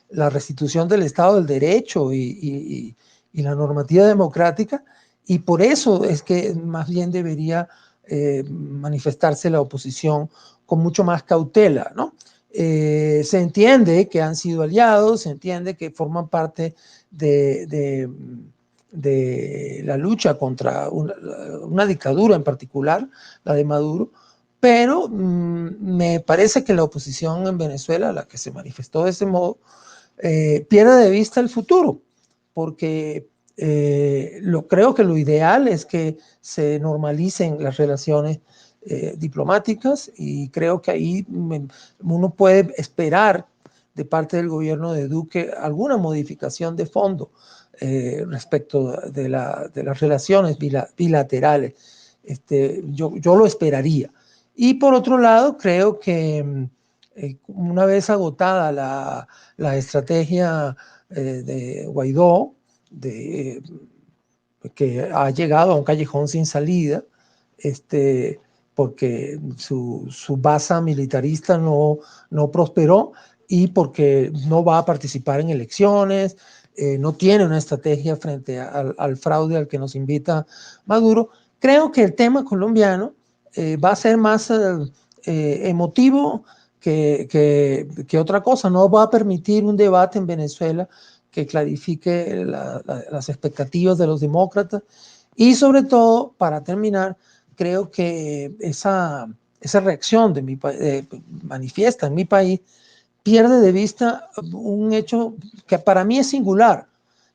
la restitución del Estado del Derecho y la normativa democrática, y por eso es que más bien debería manifestarse la oposición con mucho más cautela, ¿no? Se entiende que han sido aliados, se entiende que forman parte de la lucha contra una dictadura en particular, la de Maduro, pero me parece que la oposición en Venezuela, la que se manifestó de ese modo, pierde de vista el futuro, porque creo que lo ideal es que se normalicen las relaciones diplomáticas, y creo que ahí uno puede esperar de parte del gobierno de Duque alguna modificación de fondo respecto de las relaciones bilaterales. Yo lo esperaría. Y por otro lado, creo que una vez agotada la estrategia de Guaidó, que ha llegado a un callejón sin salida, porque su base militarista no prosperó, y porque no va a participar en elecciones, no tiene una estrategia frente al fraude al que nos invita Maduro. Creo que el tema colombiano va a ser más emotivo que otra cosa. No va a permitir un debate en Venezuela que clarifique las expectativas de los demócratas, y sobre todo, para terminar, creo que esa reacción manifiesta en mi país pierde de vista un hecho que para mí es singular,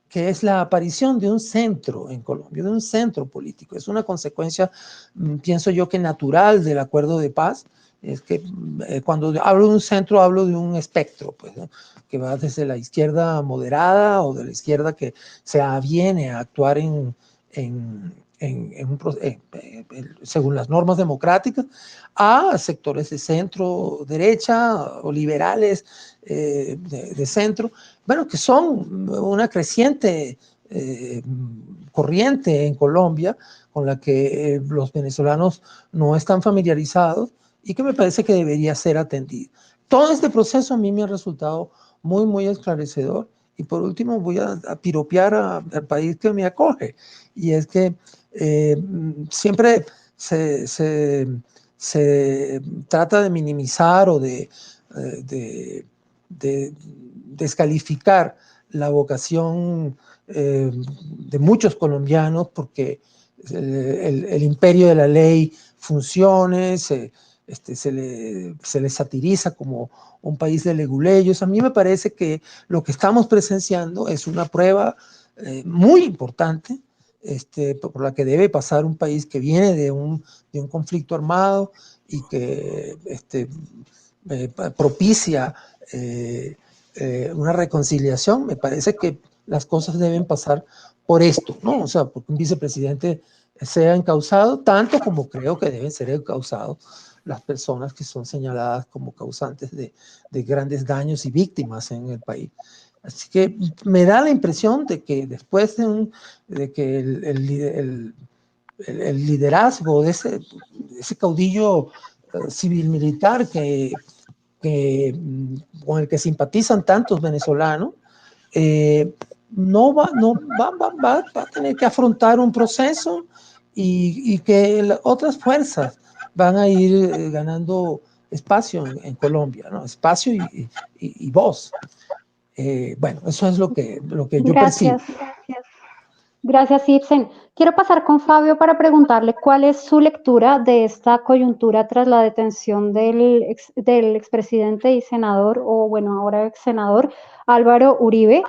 que es la aparición de un centro en Colombia, de un centro político. Es una consecuencia, pienso yo, que natural del acuerdo de paz. Es que cuando hablo de un centro, hablo de un espectro, pues, ¿no?, que va desde la izquierda moderada o de la izquierda que se aviene a actuar en según las normas democráticas, a sectores de centro derecha o liberales de centro, bueno, que son una creciente corriente en Colombia con la que los venezolanos no están familiarizados y que me parece que debería ser atendido. Todo este proceso a mí me ha resultado muy, muy esclarecedor. Y por último voy a piropear al país que me acoge, y es que siempre se trata de minimizar o de descalificar la vocación de muchos colombianos porque el imperio de la ley funcione, se le satiriza como un país de leguleyos. A mí me parece que lo que estamos presenciando es una prueba muy importante por la que debe pasar un país que viene de un conflicto armado y que propicia una reconciliación. Me parece que las cosas deben pasar por esto, ¿no? O sea, porque un vicepresidente sea encausado, tanto como creo que deben ser encausados las personas que son señaladas como causantes de grandes daños y víctimas en el país. Así que me da la impresión de que después de que el liderazgo de ese caudillo civil-militar con el que simpatizan tantos venezolanos, va a tener que afrontar un proceso y que otras fuerzas van a ir ganando espacio en Colombia, ¿no? Espacio y voz. Bueno, eso es lo que yo percibo. Gracias, Ibsen. Quiero pasar con Fabio para preguntarle cuál es su lectura de esta coyuntura tras la detención del expresidente y senador, o bueno, ahora ex senador Álvaro Uribe,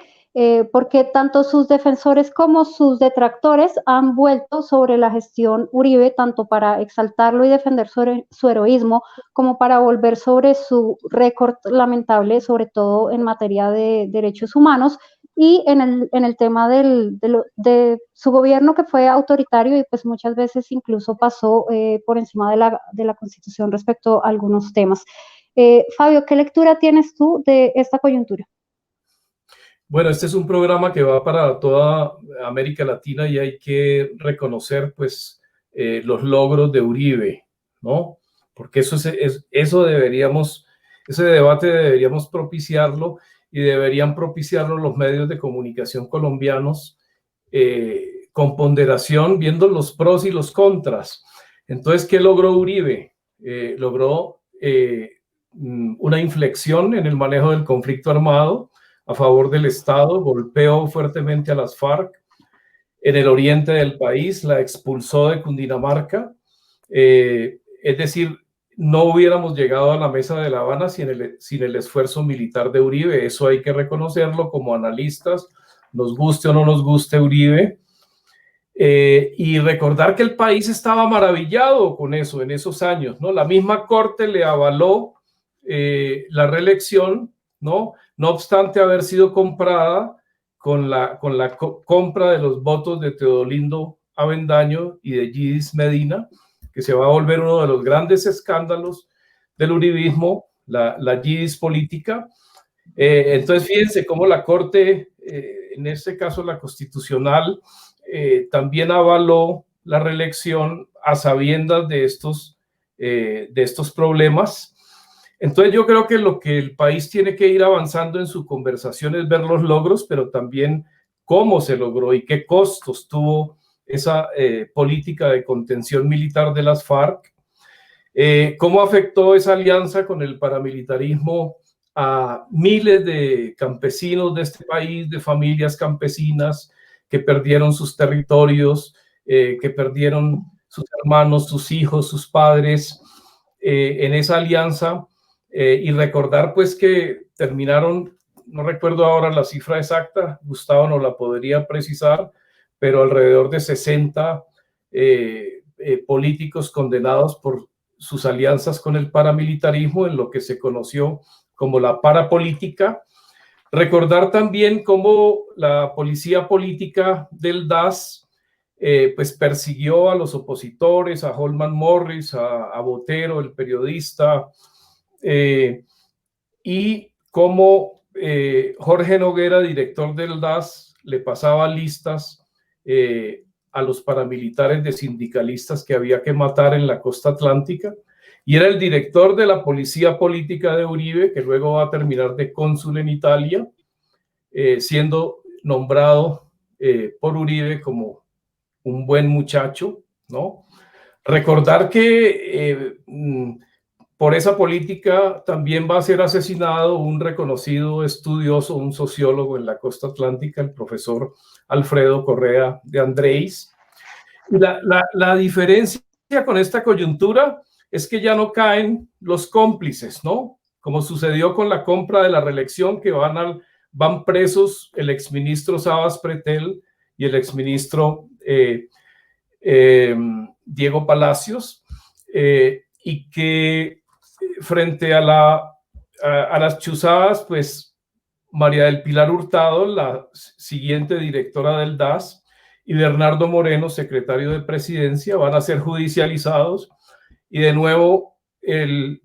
porque tanto sus defensores como sus detractores han vuelto sobre la gestión Uribe, tanto para exaltarlo y defender su heroísmo, como para volver sobre su récord lamentable, sobre todo en materia de derechos humanos, y en el tema de su gobierno, que fue autoritario y pues muchas veces incluso pasó por encima de la Constitución respecto a algunos temas. Fabio, ¿qué lectura tienes tú de esta coyuntura? Bueno, este es un programa que va para toda América Latina y hay que reconocer pues los logros de Uribe, ¿no? Porque ese debate deberíamos propiciarlo, y deberían propiciarlo los medios de comunicación colombianos con ponderación, viendo los pros y los contras. Entonces, ¿qué logró Uribe? Logró una inflexión en el manejo del conflicto armado a favor del Estado, golpeó fuertemente a las FARC en el oriente del país, la expulsó de Cundinamarca, es decir, no hubiéramos llegado a la mesa de La Habana sin el esfuerzo militar de Uribe. Eso hay que reconocerlo como analistas, nos guste o no nos guste Uribe, y recordar que el país estaba maravillado con eso en esos años, ¿no? La misma Corte le avaló la reelección, ¿no? No obstante haber sido comprada con la compra de los votos de Teodolindo Avendaño y de Yidis Medina, que se va a volver uno de los grandes escándalos del uribismo, la Yidis política. Entonces, fíjense cómo la Corte, en este caso la Constitucional, también avaló la reelección a sabiendas de estos problemas. Entonces yo creo que lo que el país tiene que ir avanzando en su conversación es ver los logros, pero también cómo se logró y qué costos tuvo esa política de contención militar de las FARC, cómo afectó esa alianza con el paramilitarismo a miles de campesinos de este país, de familias campesinas que perdieron sus territorios, que perdieron sus hermanos, sus hijos, sus padres en esa alianza. Y recordar pues que terminaron, no recuerdo ahora la cifra exacta, Gustavo no la podría precisar, pero alrededor de 60 políticos condenados por sus alianzas con el paramilitarismo en lo que se conoció como la parapolítica. Recordar también cómo la policía política del DAS pues persiguió a los opositores, a Holman Morris, a Botero, el periodista, y como Jorge Noguera, director del DAS, le pasaba listas a los paramilitares de sindicalistas que había que matar en la costa atlántica, y era el director de la policía política de Uribe, que luego va a terminar de cónsul en Italia, siendo nombrado por Uribe como un buen muchacho, ¿no? Recordar que por esa política también va a ser asesinado un reconocido estudioso, un sociólogo en la costa atlántica, el profesor Alfredo Correa de Andrés. La diferencia con esta coyuntura es que ya no caen los cómplices, ¿no? Como sucedió con la compra de la reelección, que van presos el exministro Sabas Pretel y el exministro Diego Palacios, y que frente a las chuzadas, pues María del Pilar Hurtado, la siguiente directora del DAS, y Bernardo Moreno, secretario de Presidencia, van a ser judicializados, y de nuevo el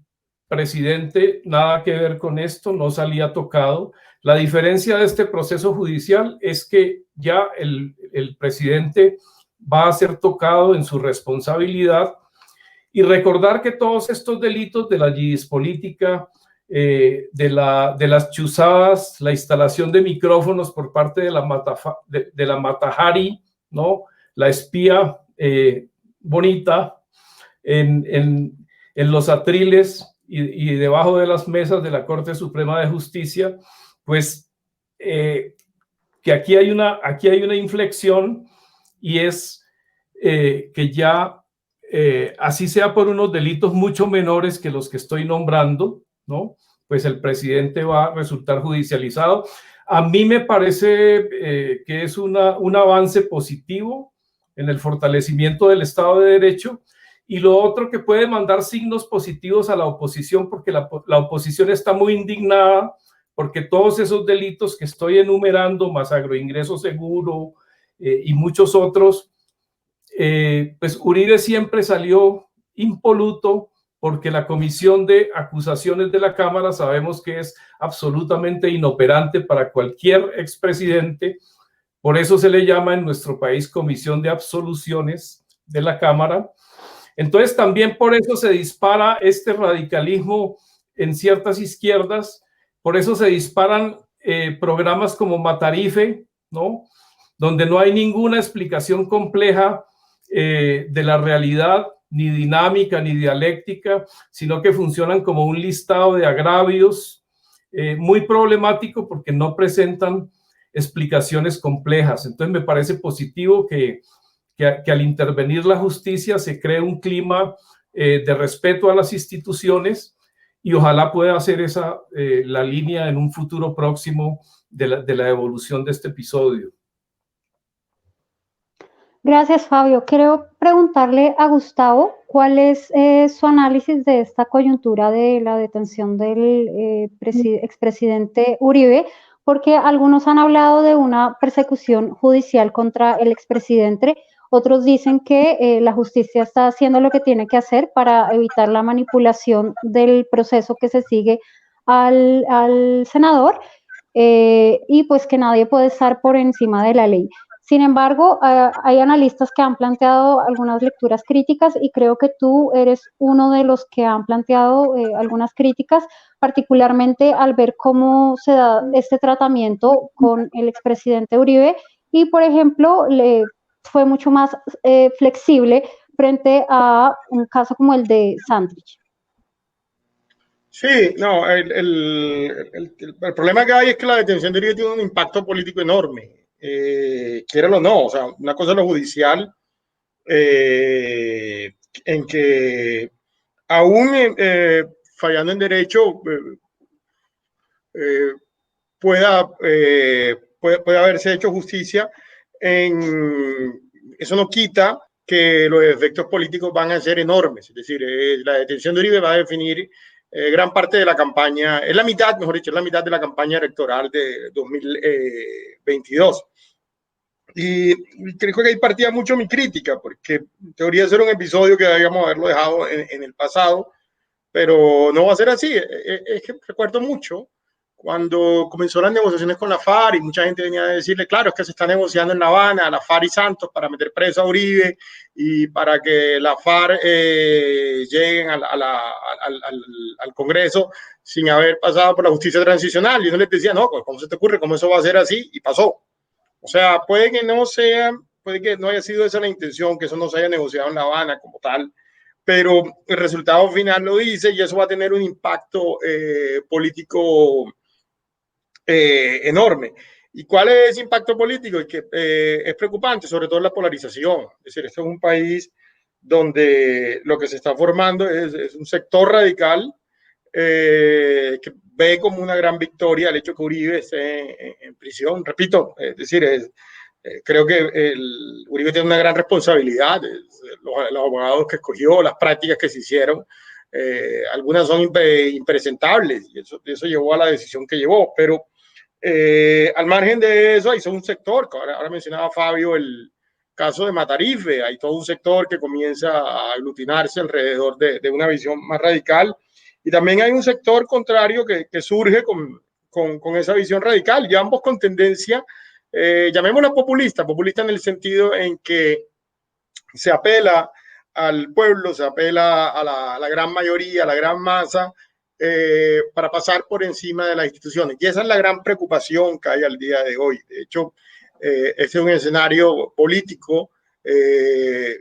presidente, nada que ver con esto, no salía tocado. La diferencia de este proceso judicial es que ya el presidente va a ser tocado en su responsabilidad, y recordar que todos estos delitos de la yidis política, de las chuzadas, la instalación de micrófonos por parte de la Matajari, ¿no? La espía bonita en los atriles y debajo de las mesas de la Corte Suprema de Justicia, pues que aquí hay una inflexión, y es que ya, así sea por unos delitos mucho menores que los que estoy nombrando, ¿no? Pues el presidente va a resultar judicializado. A mí me parece que es un avance positivo en el fortalecimiento del Estado de Derecho, y lo otro que puede mandar signos positivos a la oposición, porque la oposición está muy indignada porque todos esos delitos que estoy enumerando, más agroingreso seguro y muchos otros, pues Uribe siempre salió impoluto, porque la comisión de acusaciones de la Cámara sabemos que es absolutamente inoperante para cualquier expresidente. Por eso se le llama en nuestro país comisión de absoluciones de la Cámara. Entonces también por eso se dispara este radicalismo en ciertas izquierdas, por eso se disparan programas como Matarife, ¿no? Donde no hay ninguna explicación compleja de la realidad, ni dinámica, ni dialéctica, sino que funcionan como un listado de agravios muy problemático, porque no presentan explicaciones complejas. Entonces me parece positivo que al intervenir la justicia se cree un clima de respeto a las instituciones, y ojalá pueda hacer esa la línea en un futuro próximo de la evolución de este episodio. Gracias, Fabio. Quiero preguntarle a Gustavo cuál es su análisis de esta coyuntura de la detención del expresidente Uribe, porque algunos han hablado de una persecución judicial contra el expresidente, otros dicen que la justicia está haciendo lo que tiene que hacer para evitar la manipulación del proceso que se sigue al senador, y pues que nadie puede estar por encima de la ley. Sin embargo, hay analistas que han planteado algunas lecturas críticas, y creo que tú eres uno de los que han planteado algunas críticas, particularmente al ver cómo se da este tratamiento con el expresidente Uribe, y por ejemplo, fue mucho más flexible frente a un caso como el de Santrich. Sí, no, el problema que hay es que la detención de Uribe tiene un impacto político enorme. Quiéralo o no, o sea, una cosa es lo judicial, en que aún fallando en derecho puede haberse hecho justicia. Eso no quita que los efectos políticos van a ser enormes, es decir, la detención de Uribe va a definir gran parte de la campaña, es la mitad, mejor dicho, es la mitad de la campaña electoral de 2022. Y creo que ahí partía mucho mi crítica, porque en teoría ese era un episodio que debíamos haberlo dejado en el pasado, pero no va a ser así. Es que recuerdo mucho cuando comenzó las negociaciones con la FARC y mucha gente venía a decirle, claro, es que se está negociando en La Habana, la FARC y Santos para meter preso a Uribe y para que la FARC lleguen al Congreso sin haber pasado por la justicia transicional. Y uno les decía, no, ¿cómo se te ocurre? ¿Cómo eso va a ser así? Y pasó. O sea, puede que no haya sido esa la intención, que eso no se haya negociado en La Habana como tal, pero el resultado final lo dice y eso va a tener un impacto político enorme. ¿Y cuál es ese impacto político? Y que es preocupante, sobre todo la polarización. Es decir, este es un país donde lo que se está formando es un sector radical que ve como una gran victoria el hecho que Uribe esté en prisión. Repito, es decir, creo que Uribe tiene una gran responsabilidad. Los abogados que escogió, las prácticas que se hicieron, algunas son impresentables y eso llevó a la decisión que llevó. Pero al margen de eso, hay todo un sector, ahora mencionaba Fabio el caso de Matarife, hay todo un sector que comienza a aglutinarse alrededor de una visión más radical. Y también hay un sector contrario que surge con esa visión radical, y ambos con tendencia, llamémosla populista en el sentido en que se apela al pueblo, se apela a la gran mayoría, a la gran masa, para pasar por encima de las instituciones. Y esa es la gran preocupación que hay al día de hoy. De hecho, este es un escenario político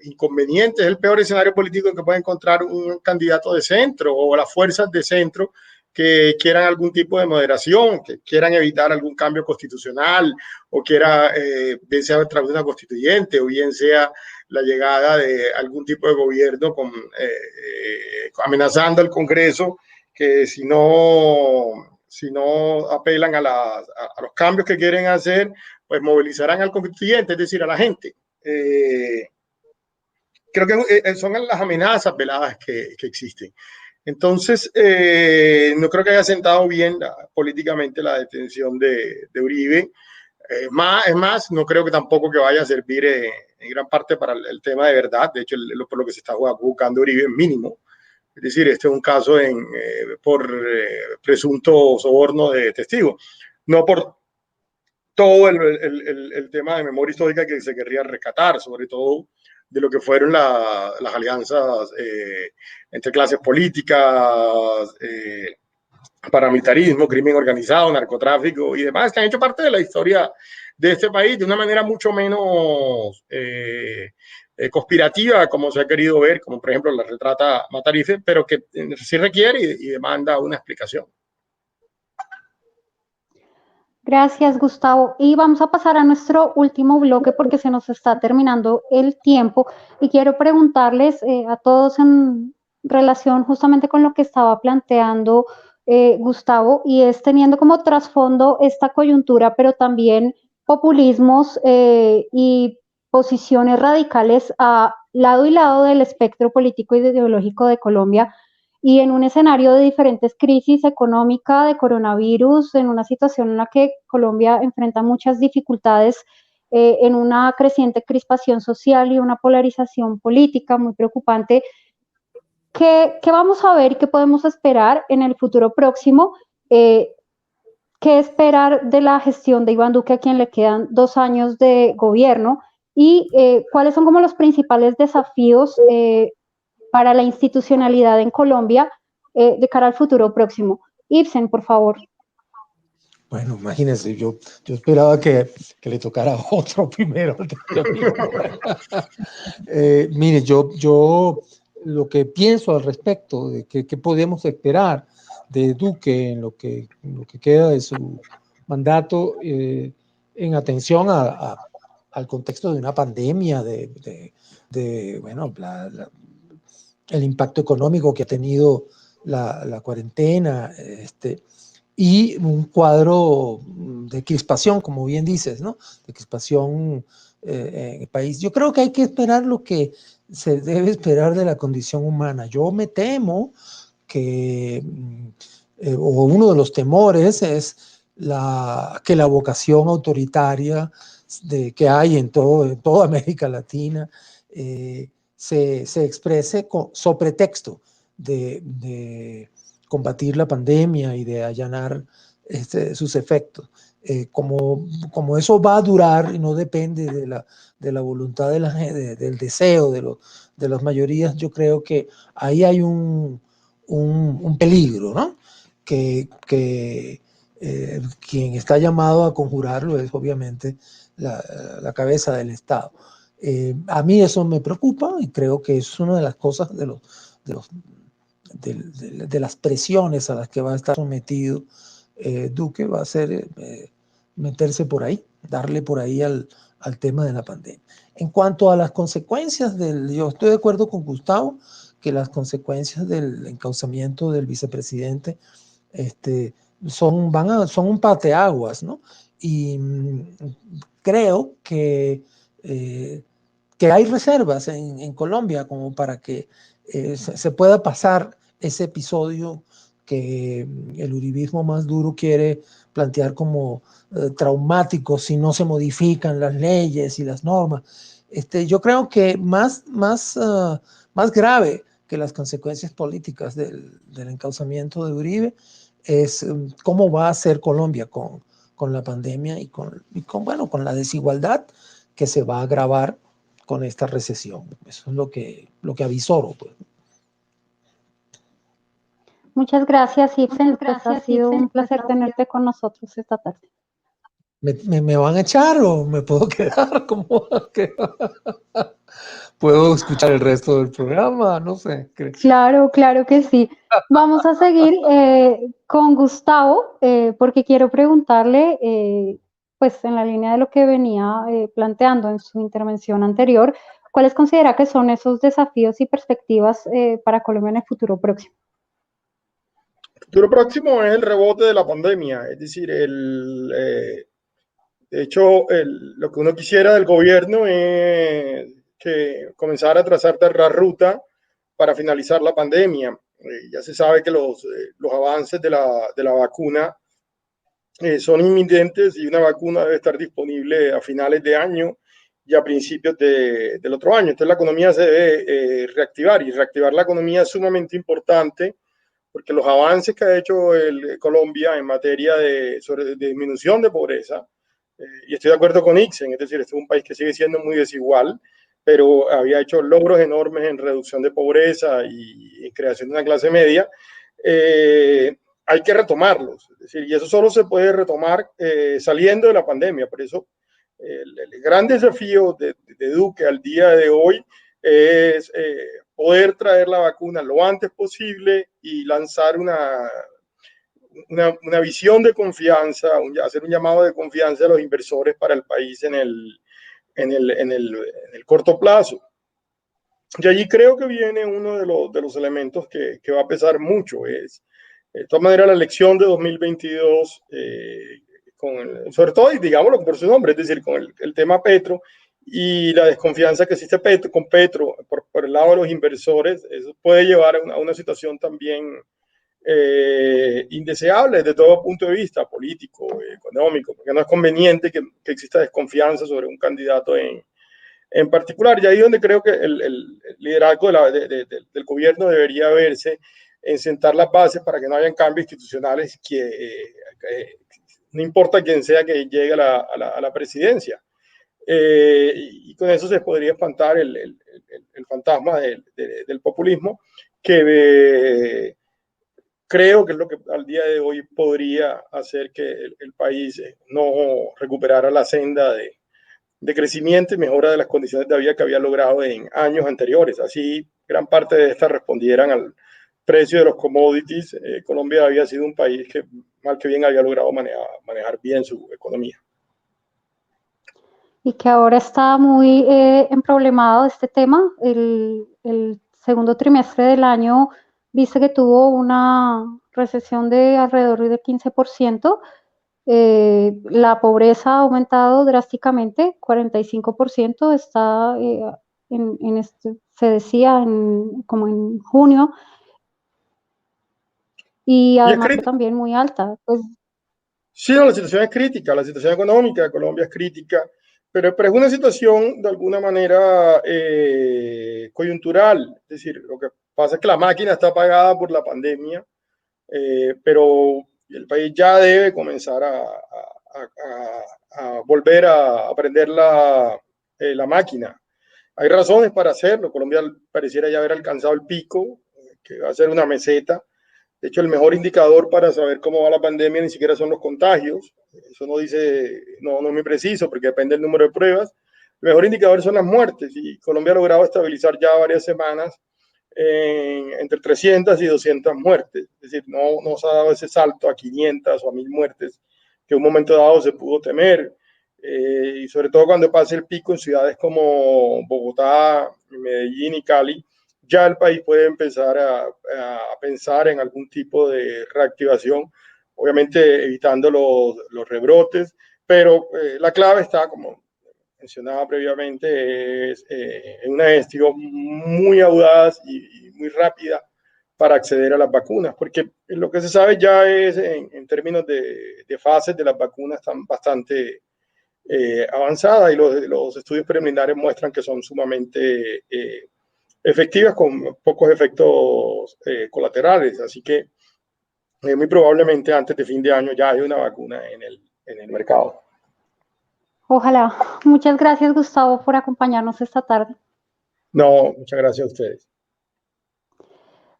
inconveniente, es el peor escenario político que puede encontrar un candidato de centro o las fuerzas de centro que quieran algún tipo de moderación, que quieran evitar algún cambio constitucional o quiera, bien sea a través de una constituyente o bien sea la llegada de algún tipo de gobierno amenazando al Congreso, que si no apelan a los cambios que quieren hacer, pues movilizarán al constituyente, es decir, a la gente. Creo que son las amenazas veladas que existen. Entonces, no creo que haya sentado bien políticamente la detención de Uribe. Es más, no creo que tampoco que vaya a servir en gran parte para el tema de verdad. De hecho, por lo que se está buscando Uribe es mínimo. Es decir, este es un caso por presunto soborno de testigos, no por todo el tema de memoria histórica que se querría rescatar, sobre todo de lo que fueron las alianzas entre clases políticas, paramilitarismo, crimen organizado, narcotráfico y demás, que han hecho parte de la historia de este país de una manera mucho menos conspirativa, como se ha querido ver, como por ejemplo la retrata Matarife, pero que sí requiere y demanda una explicación. Gracias, Gustavo. Y vamos a pasar a nuestro último bloque porque se nos está terminando el tiempo y quiero preguntarles a todos en relación justamente con lo que estaba planteando Gustavo, y es teniendo como trasfondo esta coyuntura, pero también populismos y posiciones radicales a lado y lado del espectro político y ideológico de Colombia, y en un escenario de diferentes crisis económica, de coronavirus, en una situación en la que Colombia enfrenta muchas dificultades, en una creciente crispación social y una polarización política muy preocupante. ¿Qué vamos a ver y qué podemos esperar en el futuro próximo? ¿Qué esperar de la gestión de Iván Duque, a quien le quedan 2 años de gobierno? ¿Y cuáles son como los principales desafíos para la institucionalidad en Colombia de cara al futuro próximo? Ibsen, por favor. Bueno, imagínense, yo esperaba que le tocara a otro primero. Mire, yo lo que pienso al respecto de qué podemos esperar de Duque en lo que queda de su mandato, en atención al contexto de una pandemia, bueno, el impacto económico que ha tenido la cuarentena, y un cuadro de crispación, como bien dices, ¿no? De crispación en el país. Yo creo que hay que esperar lo que se debe esperar de la condición humana. Yo me temo que, o uno de los temores es que la vocación autoritaria que hay en toda América Latina se exprese sobre texto de combatir la pandemia y de allanar sus efectos. Como eso va a durar y no depende de la voluntad del deseo de las mayorías, yo creo que ahí hay un peligro, ¿no? Que quien está llamado a conjurarlo es obviamente la cabeza del Estado. A mí eso me preocupa y creo que es una de las cosas de las presiones a las que va a estar sometido Duque, va a ser meterse por ahí, darle por ahí al tema de la pandemia. En cuanto a las consecuencias yo estoy de acuerdo con Gustavo que las consecuencias del encauzamiento del vicepresidente son un parteaguas, ¿no? Y creo que hay reservas en Colombia como para que se pueda pasar ese episodio que el uribismo más duro quiere plantear como traumático si no se modifican las leyes y las normas. Yo creo que más grave que las consecuencias políticas del encauzamiento de Uribe es cómo va a ser Colombia con la pandemia y con la desigualdad que se va a agravar con esta recesión. Eso es lo que avisoro, pues. Muchas gracias, Ibsen. Pues ha sido un placer tenerte con nosotros esta tarde. ¿Me van a echar o me puedo quedar? ¿Cómo puedo escuchar el resto del programa? No sé. Claro que sí. Vamos a seguir con Gustavo, porque quiero preguntarle, pues en la línea de lo que venía planteando en su intervención anterior, ¿cuáles considera que son esos desafíos y perspectivas para Colombia en el futuro próximo? El futuro próximo es el rebote de la pandemia, es decir, de hecho, lo que uno quisiera del gobierno es que comenzara a trazar la ruta para finalizar la pandemia. Ya se sabe que los avances de la vacuna son inminentes y una vacuna debe estar disponible a finales de año y a principios del otro año. Entonces la economía se debe reactivar y reactivar la economía es sumamente importante porque los avances que ha hecho Colombia en materia de disminución de pobreza, y estoy de acuerdo con Ixen, es decir, este es un país que sigue siendo muy desigual, pero había hecho logros enormes en reducción de pobreza y en creación de una clase media, hay que retomarlos. Es decir, y eso solo se puede retomar saliendo de la pandemia. Por eso el gran desafío de Duque al día de hoy es poder traer la vacuna lo antes posible y lanzar una visión de confianza, hacer un llamado de confianza a los inversores para el país en el corto plazo. Y allí creo que viene uno de los elementos que va a pesar mucho. Es, de todas maneras, la elección de 2022, sobre todo, digámoslo por su nombre, es decir, con el tema Petro y la desconfianza que existe con Petro por el lado de los inversores, eso puede llevar a una situación también indeseable desde todo punto de vista político, económico, porque no es conveniente que exista desconfianza sobre un candidato en particular. Y ahí es donde creo que el liderazgo del gobierno debería verse en sentar las bases para que no hayan cambios institucionales que no importa quién sea que llegue a la presidencia. Y con eso se podría espantar el fantasma del populismo que creo que es lo que al día de hoy podría hacer que el país no recuperara la senda de crecimiento y mejora de las condiciones de vida que había logrado en años anteriores. Así, gran parte de estas respondieran al precio de los commodities. Colombia había sido un país que, mal que bien, había logrado manejar bien su economía. Y que ahora está muy emproblemado este tema. El segundo trimestre del año dice que tuvo una recesión de alrededor del 15%. La pobreza ha aumentado drásticamente, 45% está se decía como en junio, y además también muy alta. Pues, sí, no, la situación es crítica, la situación económica de Colombia es crítica. pero es una situación de alguna manera coyuntural. Es decir, lo que pasa es que la máquina está apagada por la pandemia, pero el país ya debe comenzar a volver a aprender la máquina. Hay razones para hacerlo. Colombia pareciera ya haber alcanzado el pico, que va a ser una meseta. De hecho, el mejor indicador para saber cómo va la pandemia ni siquiera son los contagios. Eso no dice, no es muy preciso porque depende del número de pruebas. El mejor indicador son las muertes y Colombia ha logrado estabilizar ya varias semanas entre 300 y 200 muertes. Es decir, no se ha dado ese salto a 500 o a 1000 muertes que en un momento dado se pudo temer. Y sobre todo cuando pase el pico en ciudades como Bogotá, Medellín y Cali, ya el país puede empezar a pensar en algún tipo de reactivación, obviamente evitando los rebrotes, pero la clave está, como mencionaba previamente, es en una gestión muy audaz y muy rápida para acceder a las vacunas, porque lo que se sabe ya es en términos de fases de las vacunas están bastante avanzadas y los estudios preliminares muestran que son sumamente efectivas con pocos efectos colaterales. Así que muy probablemente antes de fin de año ya hay una vacuna en el mercado. Ojalá. Muchas gracias, Gustavo, por acompañarnos esta tarde. No, muchas gracias a ustedes.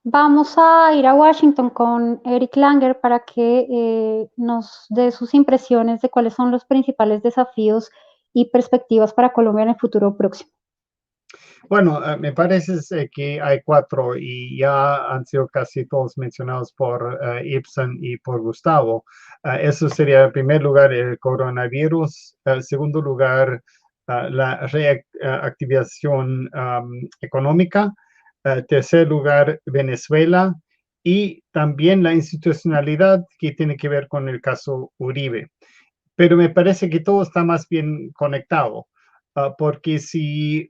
Vamos a ir a Washington con Eric Langer para que nos dé sus impresiones de cuáles son los principales desafíos y perspectivas para Colombia en el futuro próximo. Bueno, me parece que hay 4 y ya han sido casi todos mencionados por Ibsen y por Gustavo. Eso sería, en primer lugar, el coronavirus. En segundo lugar, la reactivación económica. Tercer lugar, Venezuela. Y también la institucionalidad que tiene que ver con el caso Uribe. Pero me parece que todo está más bien conectado, porque si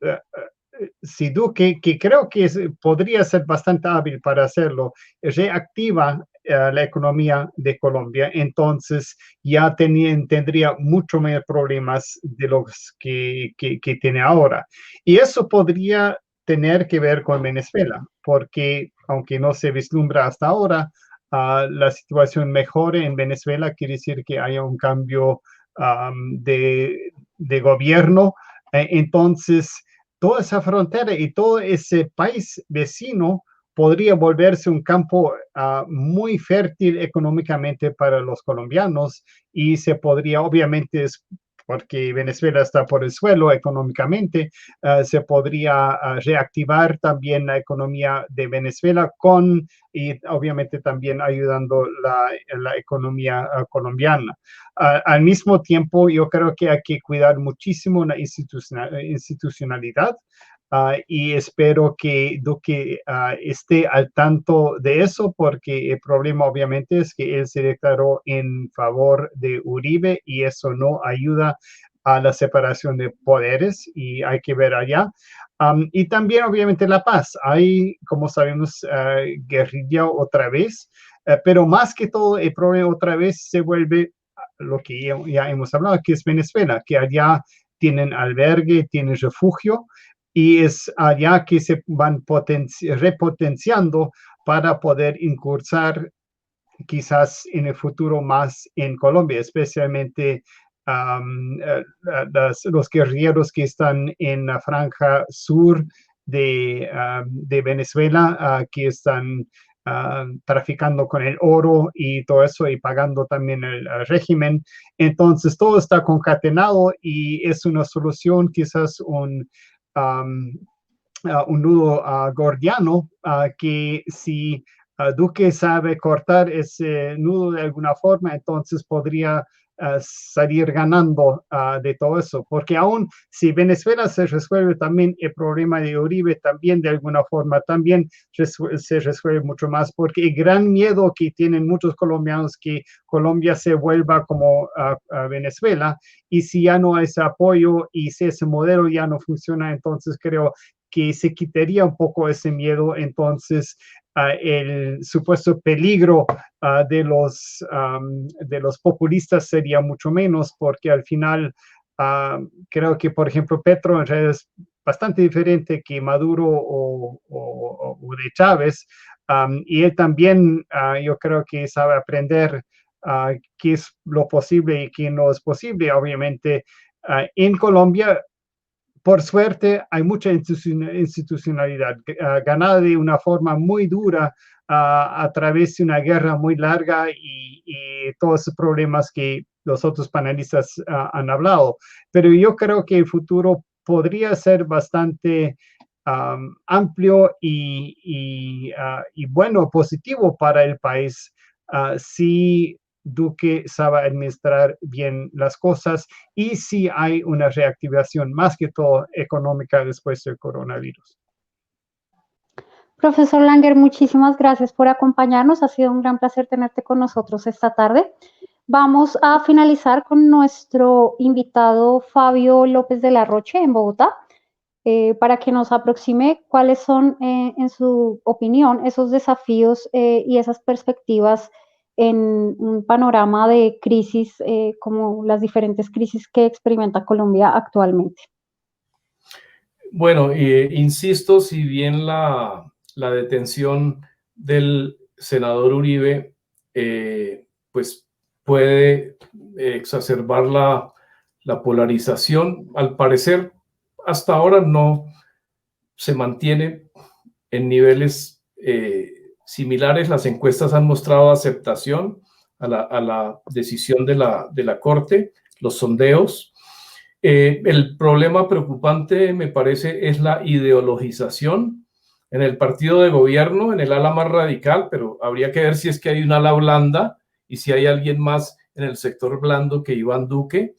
Duque, que creo que podría ser bastante hábil para hacerlo, reactiva la economía de Colombia, entonces ya tendría mucho menos problemas de los que tiene ahora. Y eso podría tener que ver con Venezuela, porque aunque no se vislumbra hasta ahora, la situación mejore en Venezuela, quiere decir que haya un cambio de gobierno. Entonces, toda esa frontera y todo ese país vecino podría volverse un campo muy fértil económicamente para los colombianos y se podría, obviamente, porque Venezuela está por el suelo económicamente, se podría reactivar también la economía de Venezuela y obviamente también ayudando la economía colombiana. Al mismo tiempo, yo creo que hay que cuidar muchísimo la institucionalidad. Y espero que Duque esté al tanto de eso, porque el problema obviamente es que él se declaró en favor de Uribe y eso no ayuda a la separación de poderes y hay que ver allá. Y también obviamente la paz. Hay, como sabemos, guerrilla otra vez, pero más que todo el problema otra vez se vuelve lo que ya hemos hablado, que es Venezuela, que allá tienen albergue, tienen refugio, y es allá que se van repotenciando para poder incursar quizás en el futuro más en Colombia, especialmente los guerrilleros que están en la franja sur de Venezuela, que están traficando con el oro y todo eso y pagando también el régimen. Entonces todo está concatenado y es una solución, quizás un nudo gordiano que si Duque sabe cortar ese nudo de alguna forma, entonces podría salir ganando de todo eso, porque aún si Venezuela se resuelve también el problema de Uribe, también de alguna forma también se resuelve mucho más, porque el gran miedo que tienen muchos colombianos que Colombia se vuelva como Venezuela, y si ya no hay ese apoyo y si ese modelo ya no funciona, entonces creo que se quitaría un poco ese miedo, entonces el supuesto peligro de los populistas sería mucho menos, porque al final creo que, por ejemplo, Petro en realidad es bastante diferente que Maduro o de Chávez, y él también, yo creo que sabe aprender qué es lo posible y qué no es posible. Obviamente, en Colombia, por suerte, hay mucha institucionalidad ganada de una forma muy dura a través de una guerra muy larga y todos esos problemas que los otros panelistas han hablado. Pero yo creo que el futuro podría ser bastante amplio y bueno, positivo para el país si Duque sabe administrar bien las cosas y si hay una reactivación más que todo económica después del coronavirus. Profesor Langer, muchísimas gracias por acompañarnos. Ha sido un gran placer tenerte con nosotros esta tarde. Vamos a finalizar con nuestro invitado Fabio López de la Roche en Bogotá, para que nos aproxime cuáles son, en su opinión, esos desafíos y esas perspectivas en un panorama de crisis, como las diferentes crisis que experimenta Colombia actualmente. Bueno, insisto, si bien la detención del senador Uribe pues puede exacerbar la polarización, al parecer hasta ahora no se mantiene en niveles similares. Las encuestas han mostrado aceptación a la decisión de la Corte, los sondeos. El problema preocupante, me parece, es la ideologización en el partido de gobierno, en el ala más radical, pero habría que ver si es que hay un ala blanda y si hay alguien más en el sector blando que Iván Duque,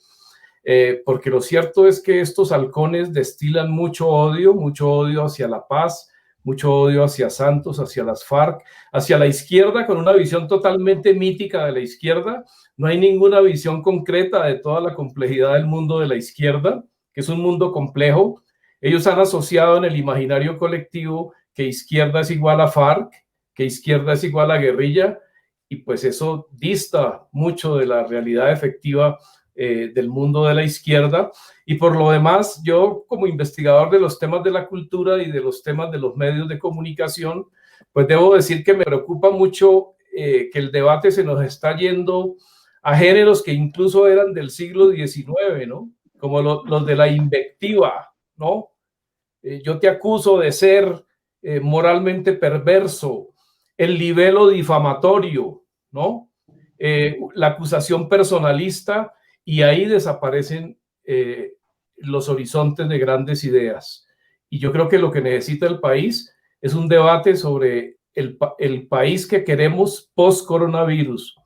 porque lo cierto es que estos halcones destilan mucho odio hacia la paz, mucho odio hacia Santos, hacia las FARC, hacia la izquierda, con una visión totalmente mítica de la izquierda. No hay ninguna visión concreta de toda la complejidad del mundo de la izquierda, que es un mundo complejo. Ellos han asociado en el imaginario colectivo que izquierda es igual a FARC, que izquierda es igual a guerrilla, y pues eso dista mucho de la realidad efectiva del mundo de la izquierda. Y por lo demás, yo como investigador de los temas de la cultura y de los temas de los medios de comunicación, pues debo decir que me preocupa mucho que el debate se nos está yendo a géneros que incluso eran del siglo XIX, ¿no? Como los de la invectiva, ¿no? Yo te acuso de ser moralmente perverso, el libelo difamatorio, ¿no? La acusación personalista, y ahí desaparecen los horizontes de grandes ideas. Y yo creo que lo que necesita el país es un debate sobre el país que queremos post-coronavirus,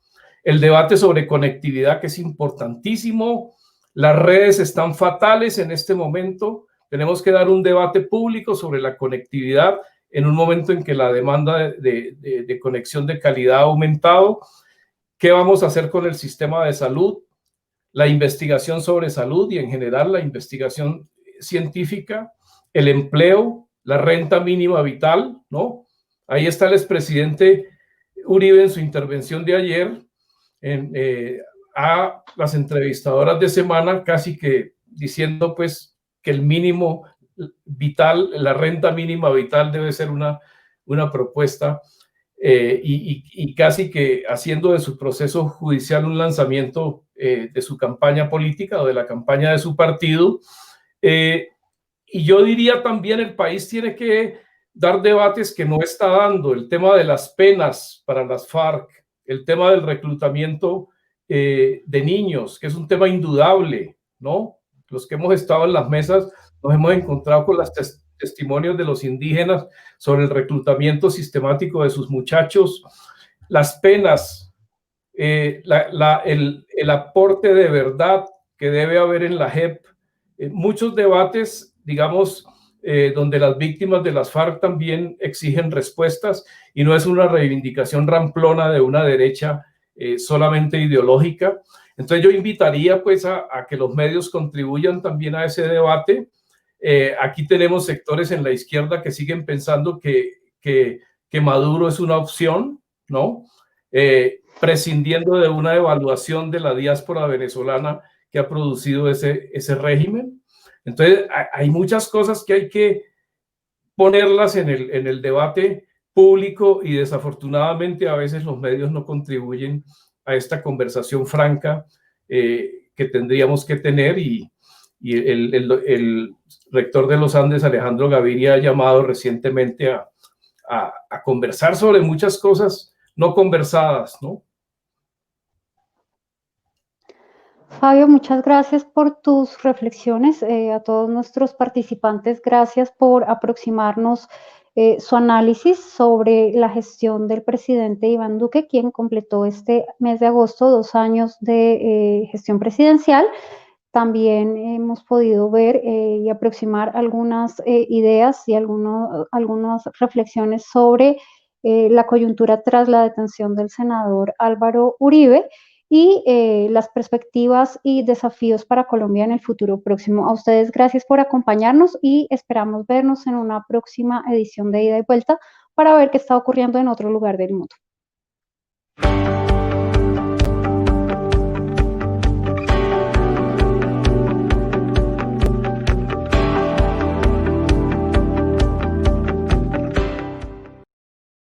el debate sobre conectividad, que es importantísimo. Las redes están fatales en este momento. Tenemos que dar un debate público sobre la conectividad en un momento en que la demanda de conexión de calidad ha aumentado. ¿Qué vamos a hacer con el sistema de salud? La investigación sobre salud y en general la investigación científica, el empleo, la renta mínima vital, ¿no? Ahí está el expresidente Uribe en su intervención de ayer, a las entrevistadoras de Semana, casi que diciendo pues que el mínimo vital, la renta mínima vital debe ser una propuesta, y casi que haciendo de su proceso judicial un lanzamiento de su campaña política o de la campaña de su partido. Y yo diría también el país tiene que dar debates que no está dando, el tema de las penas para las FARC, el tema del reclutamiento de niños, que es un tema indudable, ¿no? Los que hemos estado en las mesas nos hemos encontrado con los testimonios de los indígenas sobre el reclutamiento sistemático de sus muchachos, las penas, el aporte de verdad que debe haber en la JEP, muchos debates, digamos, donde las víctimas de las FARC también exigen respuestas y no es una reivindicación ramplona de una derecha solamente ideológica. Entonces yo invitaría pues a que los medios contribuyan también a ese debate. Aquí tenemos sectores en la izquierda que siguen pensando que Maduro es una opción, ¿no? Prescindiendo de una evaluación de la diáspora venezolana que ha producido ese régimen. Entonces, hay muchas cosas que hay que ponerlas en el debate público y desafortunadamente a veces los medios no contribuyen a esta conversación franca que tendríamos que tener y el rector de los Andes, Alejandro Gaviria, ha llamado recientemente a conversar sobre muchas cosas no conversadas, ¿no? Fabio, muchas gracias por tus reflexiones. A todos nuestros participantes, gracias por aproximarnos su análisis sobre la gestión del presidente Iván Duque, quien completó este mes de agosto 2 años de gestión presidencial. También hemos podido ver y aproximar algunas ideas y algunas reflexiones sobre la coyuntura tras la detención del senador Álvaro Uribe y las perspectivas y desafíos para Colombia en el futuro próximo. A ustedes, gracias por acompañarnos y esperamos vernos en una próxima edición de Ida y Vuelta para ver qué está ocurriendo en otro lugar del mundo.